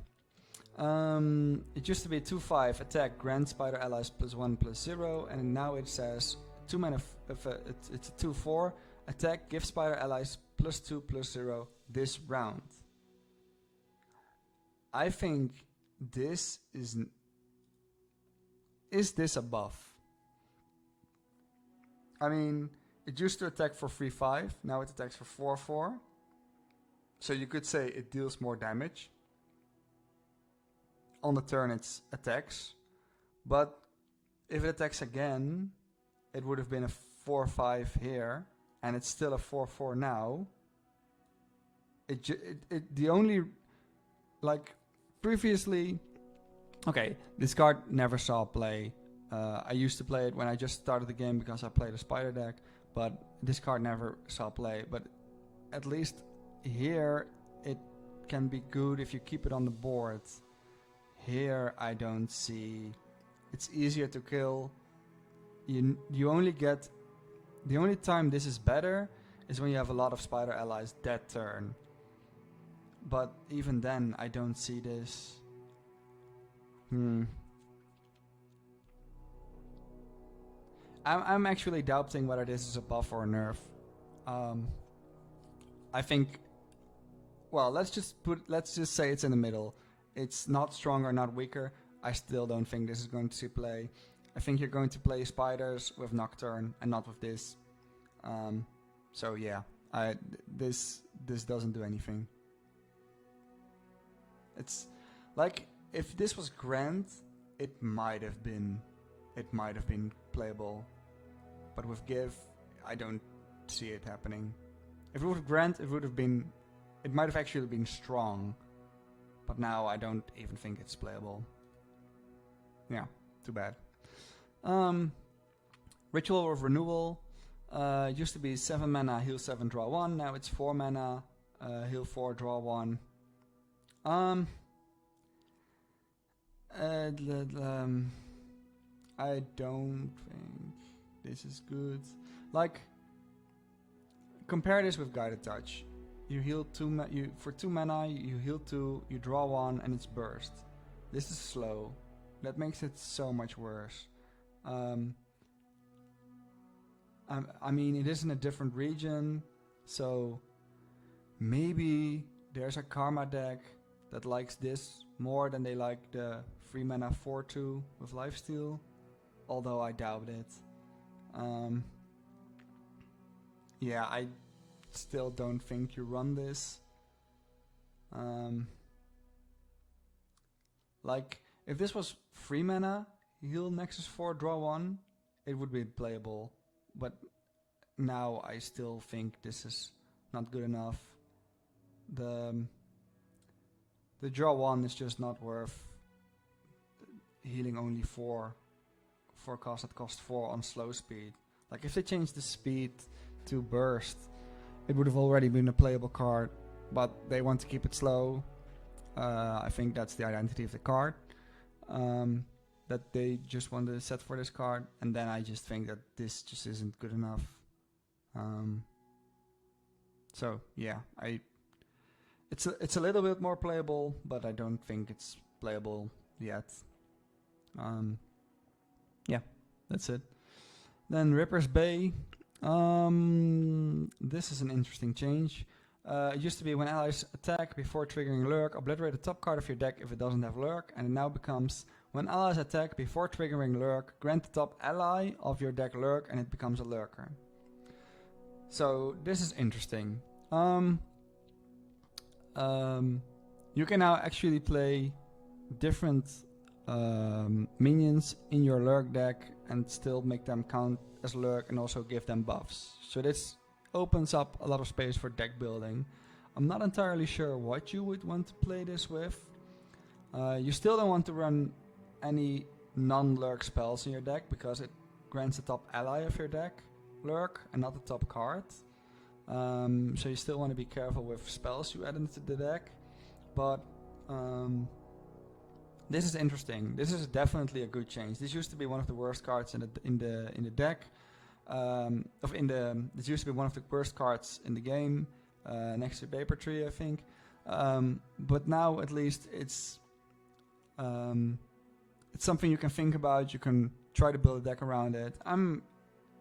It used to be 2/5 attack, grant spider allies +1/+0, and now it says 2 mana. It's a 2/4 attack, give spider allies +2/+0 this round. I think this is this a buff? I mean, it used to attack for 3/5, now it attacks for 4/4. So you could say it deals more damage. On the turn it attacks. But if it attacks again, it would have been a 4/5 here, and it's still a 4/4 now. The only... Like, previously... Okay, this card never saw play. I used to play it when I just started the game because I played a spider deck. But this card never saw play. But at least here it can be good if you keep it on the board. Here I don't see. It's easier to kill. You only get... The only time this is better is when you have a lot of spider allies that turn. But even then I don't see this. I'm actually doubting whether this is a buff or a nerf. I think... Well, let's just say it's in the middle. It's not stronger, not weaker. I still don't think this is going to see play. I think you're going to play spiders with Nocturne and not with this. So yeah, this doesn't do anything. It's like, if this was Grand, it might have been playable. But with Give, I don't see it happening. If it would have Grant, it might have actually been strong. But now I don't even think it's playable. Yeah, too bad. Ritual of Renewal. Used to be 7 mana, heal 7, draw 1. Now it's 4 mana, heal 4, draw 1. I don't think this is good. Like, compare this with Guided Touch. You heal 2 for 2 mana, you heal 2, you draw 1, and it's burst. This is slow. That makes it so much worse. I mean, it is in a different region, so maybe there's a Karma deck that likes this more than they like the 3 mana 4/2 with Lifesteal, although I doubt it. Yeah, I still don't think you run this. Like, if this was 3 mana, heal Nexus 4, draw 1, it would be playable. But now I still think this is not good enough. The draw 1 is just not worth healing only 4 for a cost that costs 4 on slow speed. Like, if they changed the speed to burst, it would have already been a playable card, but they want to keep it slow. I think that's the identity of the card. That they just want to set for this card, and then I just think that this just isn't good enough. So yeah, it's a little bit more playable, but I don't think it's playable yet. Yeah, that's it. Then Ripper's Bay. This is an interesting change. It used to be when allies attack before triggering Lurk, obliterate the top card of your deck if it doesn't have Lurk, and it now becomes when allies attack before triggering Lurk, grant the top ally of your deck Lurk, and it becomes a Lurker. So this is interesting. You can now actually play different minions in your Lurk deck and still make them count as Lurk and also give them buffs. So this opens up a lot of space for deck building. I'm not entirely sure what you would want to play this with. You still don't want to run any non-Lurk spells in your deck because it grants the top ally of your deck Lurk and not the top card. So you still want to be careful with spells you add into the deck. But this is interesting. This is definitely a good change. This used to be one of the worst cards in the deck. This used to be one of the worst cards in the game, next to Vapor Tree, I think. But now at least it's something you can think about. You can try to build a deck around it. I'm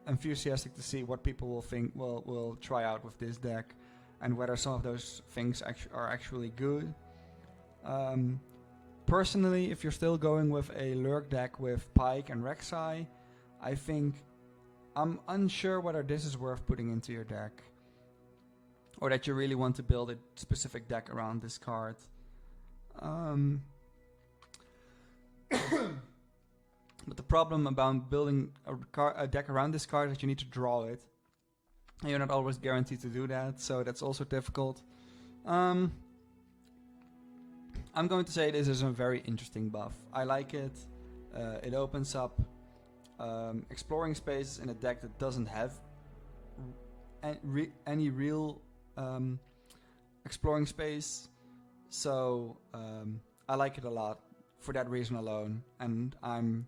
enthusiastic to see what people will try out with this deck, and whether some of those things are actually good. Personally, if you're still going with a Lurk deck with Pike and Rek'Sai, I think I'm unsure whether this is worth putting into your deck, or that you really want to build a specific deck around this card. But the problem about building a deck around this card is that you need to draw it, and you're not always guaranteed to do that, so that's also difficult. I'm going to say this is a very interesting buff. I like it. It opens up exploring spaces in a deck that doesn't have any real exploring space. So I like it a lot for that reason alone, and I'm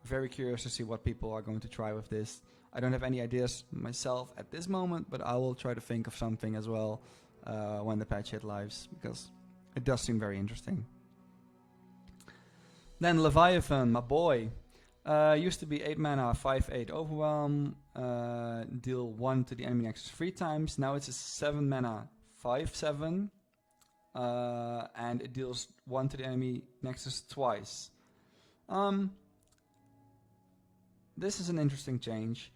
very curious to see what people are going to try with this. I don't have any ideas myself at this moment, but I will try to think of something as well when the patch hit lives, because it does seem very interesting. Then Leviathan, my boy. Used to be 8 mana, 5/8 overwhelm, deal 1 to the enemy nexus 3 times. Now it's a 7 mana, 5/7, and it deals 1 to the enemy nexus twice. This is an interesting change.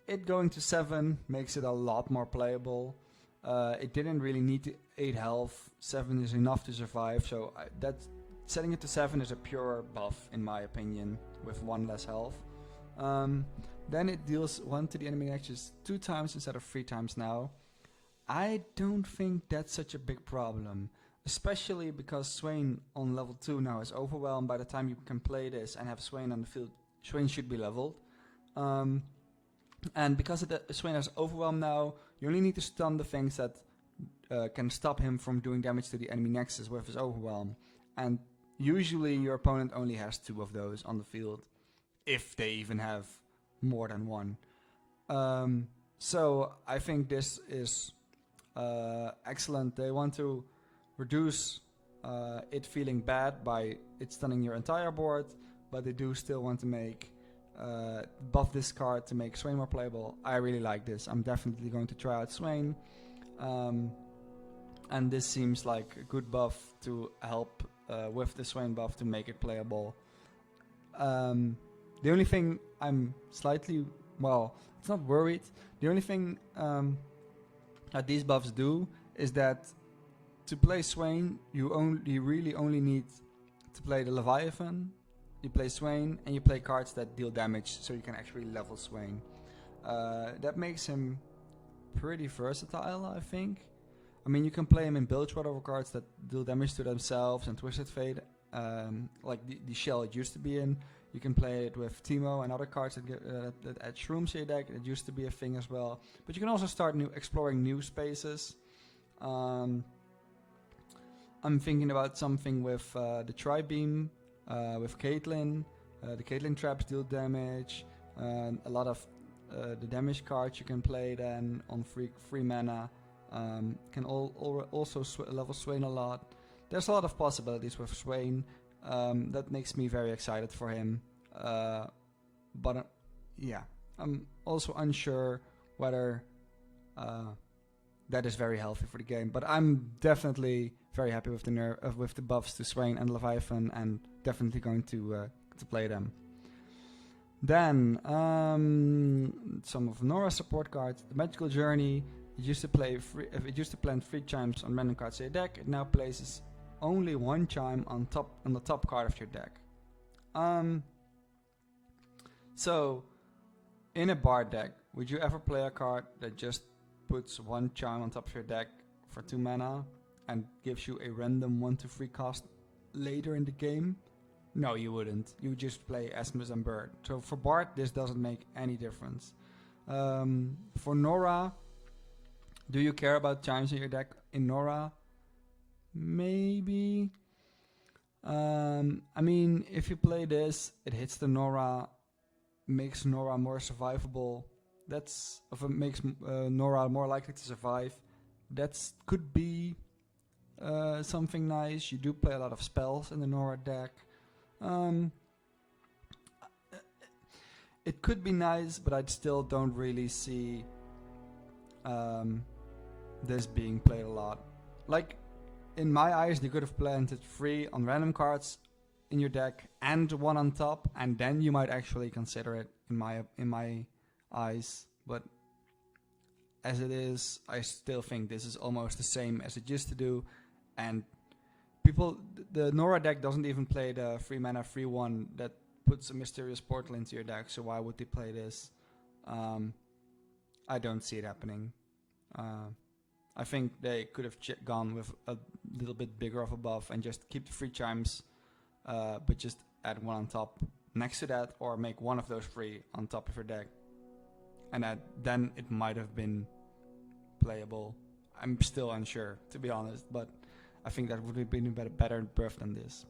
It going to 7 makes it a lot more playable. It didn't really need to 8 health. 7 is enough to survive, so setting it to 7 is a pure buff in my opinion, with 1 less health. Then it deals 1 to the enemy nexus 2 times instead of 3 times now. I don't think that's such a big problem, especially because Swain on level 2 now is overwhelmed. By the time you can play this and have Swain on the field, Swain should be leveled. And because Swain has overwhelmed now, you only need to stun the things that can stop him from doing damage to the enemy nexus with his overwhelm. And usually your opponent only has 2 of those on the field, if they even have more than 1. So I think this is excellent. They want to reduce it feeling bad by it stunning your entire board, but they do still want to make buff this card to make Swain more playable. I really like this. I'm definitely going to try out Swain. And this seems like a good buff to help with the Swain buff to make it playable. The only thing I'm slightly, well, it's not worried. The only thing that these buffs do is that to play Swain, you really only need to play the Leviathan, you play Swain, and you play cards that deal damage, so you can actually level Swain. That makes him pretty versatile, I think. I mean, you can play him in Bilgewater over cards that deal damage to themselves, and Twisted Fate, like the shell it used to be in. You can play it with Teemo and other cards that add shrooms to your deck. It used to be a thing as well. But you can also start exploring new spaces. I'm thinking about something with the Tri-Beam, with Caitlyn. The Caitlyn traps deal damage. A lot of the damage cards you can play then on free mana. Can also level Swain a lot. There's a lot of possibilities with Swain. That makes me very excited for him. But yeah, I'm also unsure whether that is very healthy for the game. But I'm definitely very happy with the buffs to Swain and Leviathan, and definitely going to play them. Then some of Nora's support cards. The Magical Journey. It used to plant 3 chimes on random cards in your deck. It now places only 1 chime on the top card of your deck. So in a Bard deck, would you ever play a card that just puts 1 chime on top of your deck for 2 mana and gives you a random 1/3 cost later in the game? No, you wouldn't. You would just play Asmus and Bird. So for Bard, this doesn't make any difference. For Nora, do you care about chimes in your deck in Nora? Maybe. I mean, if you play this, it hits the Nora, makes Nora more survivable. Makes Nora more likely to survive. That could be something nice. You do play a lot of spells in the Nora deck. It could be nice, but I still don't really see this being played a lot. Like, in my eyes, they could have planted 3 on random cards in your deck and 1 on top, and then you might actually consider it in my eyes. But as it is, I still think this is almost the same as it used to do. And the Nora deck doesn't even play the 3 mana 3/1 that puts a mysterious portal into your deck. So why would they play this? I don't see it happening. I think they could have gone with a little bit bigger of a buff and just keep the 3 chimes, but just add 1 on top next to that, or make 1 of those 3 on top of your deck. And then it might have been playable. I'm still unsure, to be honest, but I think that would have been a better buff than this.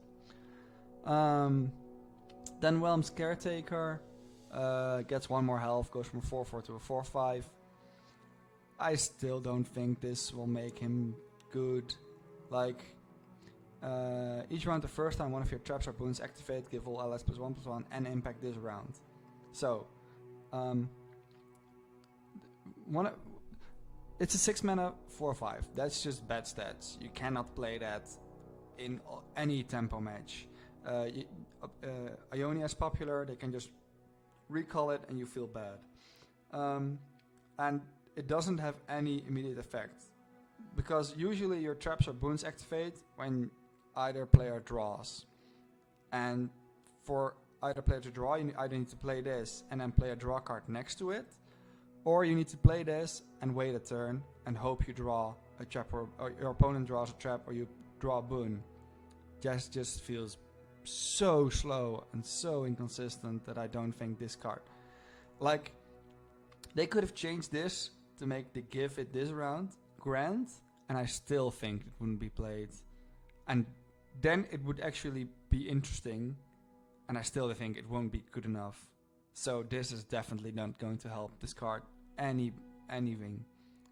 Then Whelm's Caretaker gets 1 more health, goes from 4/4 to a 4/5. I still don't think this will make him good. Like, each round the first time one of your traps or boons activate, give all allies +1/+1 and impact this round. So, it's a 6 mana 4/5. That's just bad stats. You cannot play that in any tempo match. Ionia is popular. They can just recall it and you feel bad. And it doesn't have any immediate effect, because usually your traps or boons activate when either player draws. And for either play to draw, you either need to play this and then play a draw card next to it, or you need to play this and wait a turn and hope you draw a trap, or your opponent draws a trap, or you draw a boon. Just feels so slow and so inconsistent that I don't think this card... Like, they could have changed this to make the give it this round grand, and I still think it wouldn't be played. And then it would actually be interesting, and I still think it won't be good enough. So this is definitely not going to help this card anything.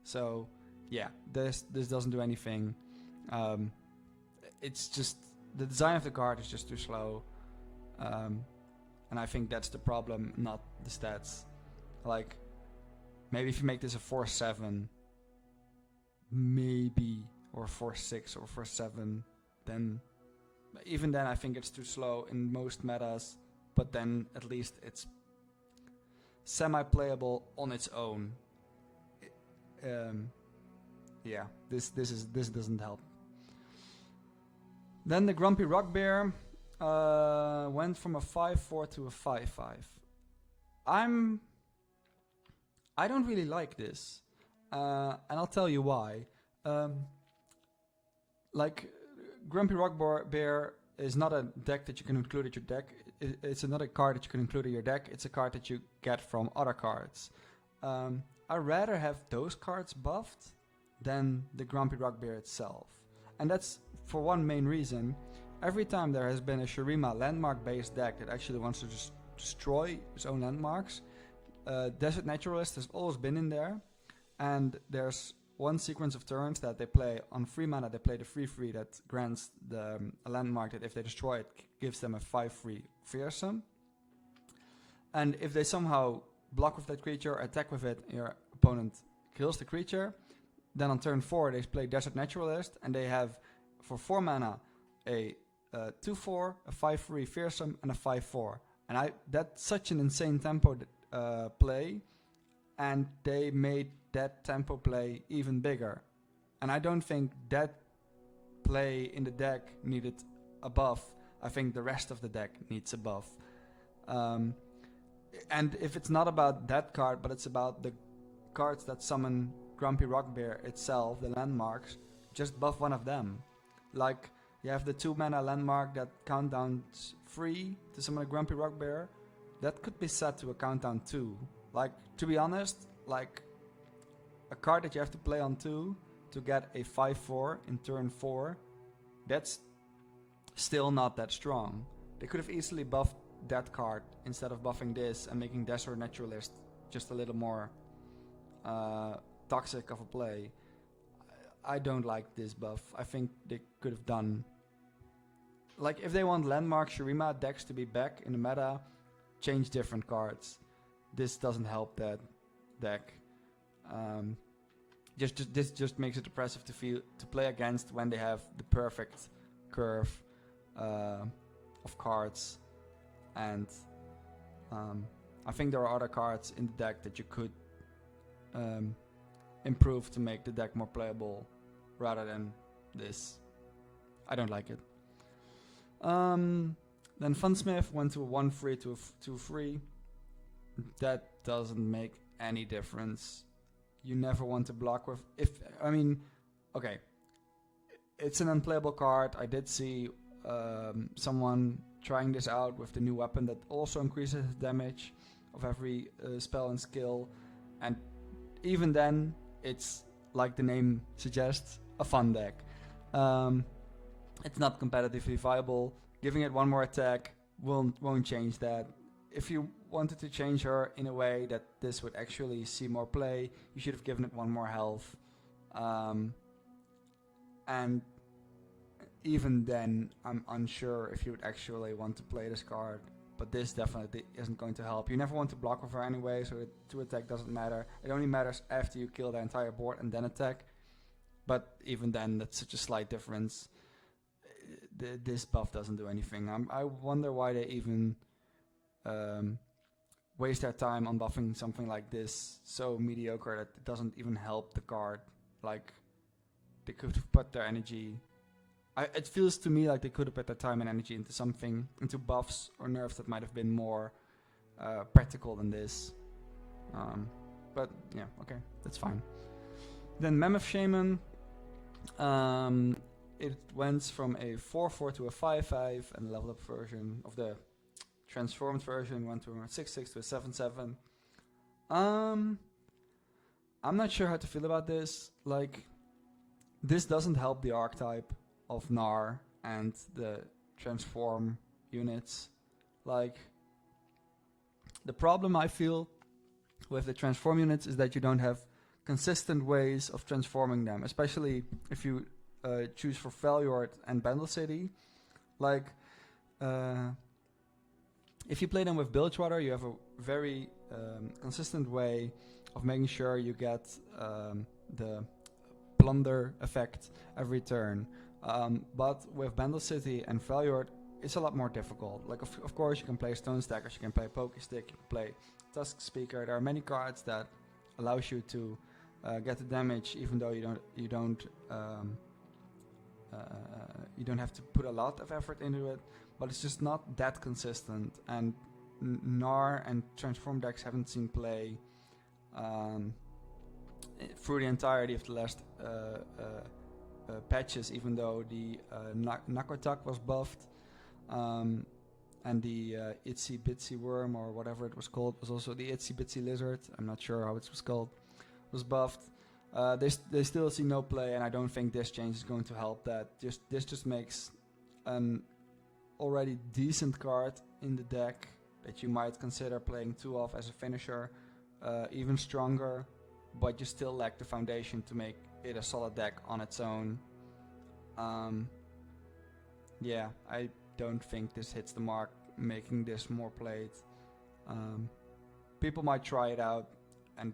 So yeah, this doesn't do anything. It's just the design of the card is just too slow, and I think that's the problem, not the stats. Like, maybe if you make this a 4/7, maybe, or 4/6 or 4/7, then even then I think it's too slow in most metas. But then at least it's semi-playable on its own. Yeah, this doesn't help. Then the Grumpy Rock Bear went from a 5/4 to a 5/5. I don't really like this, and I'll tell you why. Like, Grumpy Rock Bear is not a deck that you can include in your deck. It's another card that you can include in your deck. It's a card that you get from other cards. I'd rather have those cards buffed than the Grumpy Rock Bear itself. And that's for one main reason. Every time there has been a Shurima landmark-based deck that actually wants to just destroy its own landmarks, Desert Naturalist has always been in there. And there's one sequence of turns that they play on 3 mana. They play the 3/3 that grants a landmark that if they destroy it, gives them a 5/3 fearsome. And if they somehow block with that creature, attack with it, your opponent kills the creature, then on turn 4 they play Desert Naturalist, and they have for 4 mana a 2/4, a 5/3 fearsome, and a 5/4. And that's such an insane tempo play, and they made that tempo play even bigger. And I don't think that play in the deck needed a buff. I think the rest of the deck needs a buff. And if it's not about that card, but it's about the cards that summon Grumpy Rock Bear itself, the landmarks, just buff one of them. Like, you have the 2 mana landmark that countdowns 3 to summon a Grumpy Rock Bear. That could be set to a countdown 2. Like, to be honest, like, a card that you have to play on 2 to get a 5/4 in turn 4, that's still not that strong. They could have easily buffed that card instead of buffing this and making Desert Naturalist just a little more toxic of a play. I don't like this buff. I think they could have done... Like, if they want landmark Shurima decks to be back in the meta, change different cards. This doesn't help that deck. This just makes it depressive to play against when they have the perfect curve of cards. And I think there are other cards in the deck that you could improve to make the deck more playable rather than this. I don't like it. Then Funsmith went to a 1/3 to a 2/3. That doesn't make any difference. You never want to block with... Okay. It's an unplayable card. I did see someone trying this out with the new weapon that also increases damage of every spell and skill. And even then, it's, like the name suggests, a fun deck. It's not competitively viable. Giving it one more attack won't change that. If you wanted to change her in a way that this would actually see more play, you should have given it one more health. And even then, I'm unsure if you would actually want to play this card. But this definitely isn't going to help. You never want to block with her anyway, so the 2 attack doesn't matter. It only matters after you kill the entire board and then attack. But even then, that's such a slight difference. This buff doesn't do anything. I wonder why they even waste their time on buffing something like this so mediocre that it doesn't even help the card. Like, they could have put their energy It feels to me like they could have put their time and energy into something, into buffs or nerfs that might have been more practical than this. But yeah, okay, that's fine. Then Mammoth Shaman, it went from a 4/4 to a 5/5, and the level up version of the transformed version went from a 6/6 to a 7/7. I'm not sure how to feel about this. Like, this doesn't help the archetype of Gnar and the transform units. Like, the problem I feel with the transform units is that you don't have consistent ways of transforming them, especially if you choose for Freljord and Bandle City. Like, if you play them with Bilgewater, you have a very consistent way of making sure you get the plunder effect every turn. But with Bandle City and Freljord, it's a lot more difficult. Like, of course, you can play Stone Stackers, you can play Pokestick, you can play Tusk Speaker. There are many cards that allows you to get the damage, even though you don't have to put a lot of effort into it. But it's just not that consistent. And Gnar and Transform decks haven't seen play through the entirety of the last patches, even though the Nakotak was buffed, and the Itsy Bitsy Worm, or whatever it was called, was also the Itsy Bitsy Lizard, I'm not sure how it was called, was buffed. They still see no play, and I don't think this change is going to help that. This just makes an already decent card in the deck that you might consider playing 2 off as a finisher even stronger, but you still lack the foundation to make it a solid deck on its own. Yeah, I don't think this hits the mark, making this more played. People might try it out and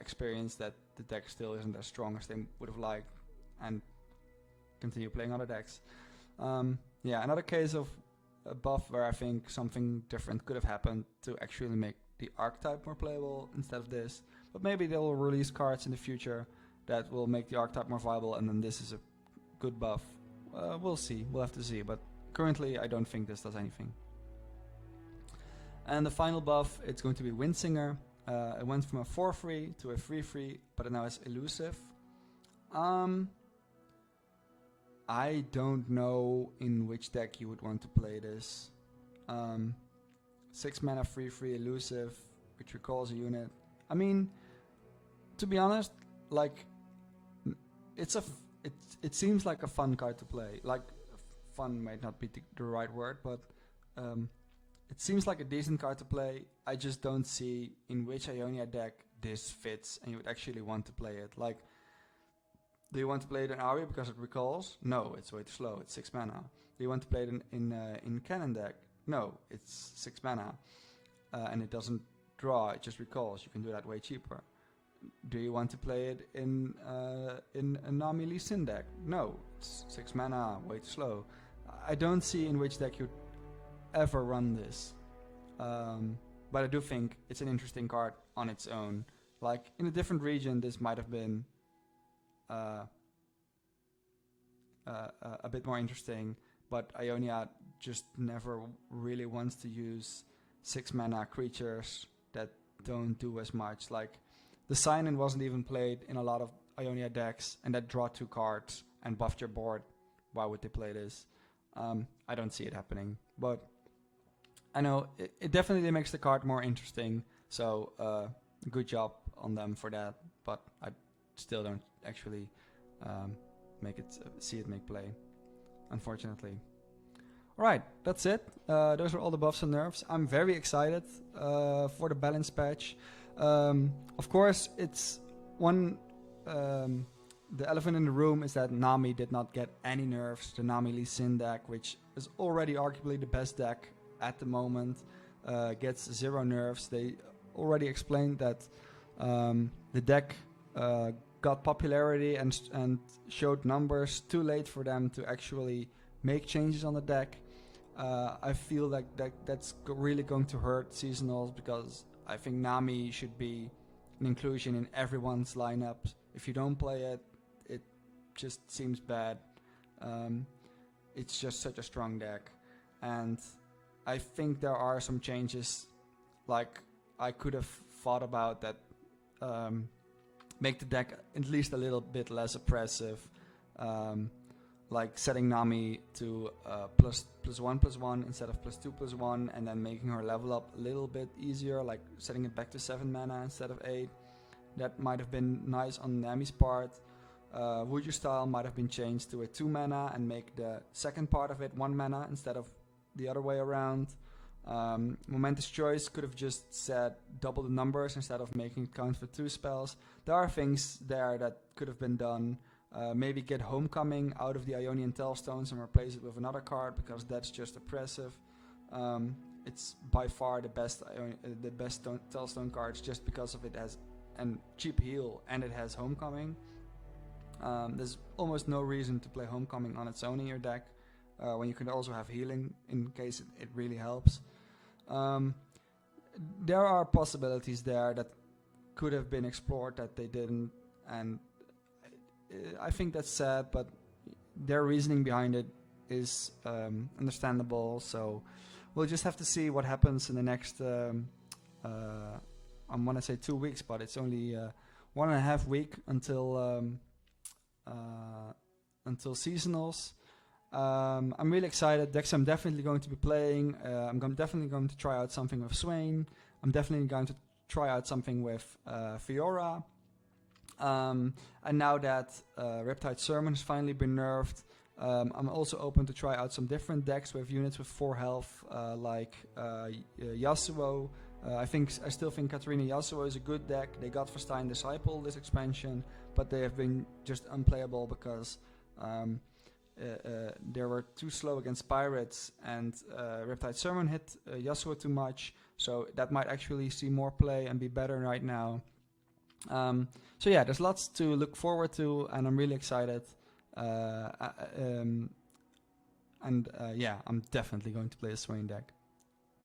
experience that the deck still isn't as strong as they would have liked, and continue playing other decks. Yeah, another case of a buff where I think something different could have happened to actually make the archetype more playable instead of this. But maybe they will release cards in the future that will make the archetype more viable, and then this is a good buff. We'll see, we'll have to see, but currently I don't think this does anything. And the final buff, it's going to be Windsinger. It went from a 4/3 to a 3/3, but it now is elusive. I don't know in which deck you would want to play this. 6 mana 3/3 elusive, which recalls a unit. I mean, to be honest, like, it seems like a fun card to play. Like, fun might not be the right word, but it seems like a decent card to play. I just don't see in which Ionia deck this fits and you would actually want to play it. Like, do you want to play it in Aria because it recalls? No, it's way too slow. It's 6 mana. Do you want to play it in Cannon deck? No, it's 6 mana. And it doesn't draw, it just recalls. You can do that way cheaper. Do you want to play it in a Nami Lee Sin deck? No, it's 6 mana, way too slow. I don't see in which deck you'd ever run this. But I do think it's an interesting card on its own. Like, in a different region, this might have been a bit more interesting, but Ionia just never really wants to use 6 mana creatures that don't do as much. Like, the Sign-In wasn't even played in a lot of Ionia decks, and that draw 2 cards and buffed your board. Why would they play this? I don't see it happening, but I know it definitely makes the card more interesting, so good job on them for that, but I still don't actually see it make play, unfortunately. Alright, that's it. Those are all the buffs and nerfs. I'm very excited for the balance patch. Of course, it's one... the elephant in the room is that Nami did not get any nerfs. The Nami Lee Sin deck, which is already arguably the best deck at the moment, gets 0 nerfs. They already explained that the deck got popularity and showed numbers too late for them to actually make changes on the deck. I feel like that's really going to hurt seasonals, because I think Nami should be an inclusion in everyone's lineup. If you don't play it, it just seems bad. It's just such a strong deck, and I think there are some changes, like I could have thought about that, make the deck at least a little bit less oppressive, like setting Nami to +1/+1 instead of +2/+1, and then making her level up a little bit easier, like setting it back to 7 mana instead of 8. That might have been nice on Nami's part. Voodoo Style might have been changed to a 2 mana and make the second part of it 1 mana instead of the other way around. Momentous Choice could have just said double the numbers instead of making it count for 2 spells. There are things there that could have been done. Maybe get Homecoming out of the Ionian Tellstones and replace it with another card, because that's just oppressive. It's by far the best Tellstone cards, just because of it has a cheap heal and it has Homecoming. There's almost no reason to play Homecoming on its own in your deck, when you can also have healing in case it really helps. There are possibilities there that could have been explored that they didn't, and I think that's sad, but their reasoning behind it is understandable. So we'll just have to see what happens in the next, I want to say 2 weeks, but it's only 1.5 weeks until seasonals. I'm really excited. Decks I'm definitely going to be playing. Definitely going to try out something with Swain. I'm definitely going to try out something with Fiora. And now that Riptide Sermon has finally been nerfed, I'm also open to try out some different decks with units with 4 health, like Yasuo. I still think Katarina Yasuo is a good deck. They got Verstein Disciple this expansion, but they have been just unplayable because they were too slow against pirates, and Riptide Sermon hit Yasuo too much. So that might actually see more play and be better right now. So yeah, there's lots to look forward to, and I'm really excited. Yeah, I'm definitely going to play a Swain deck.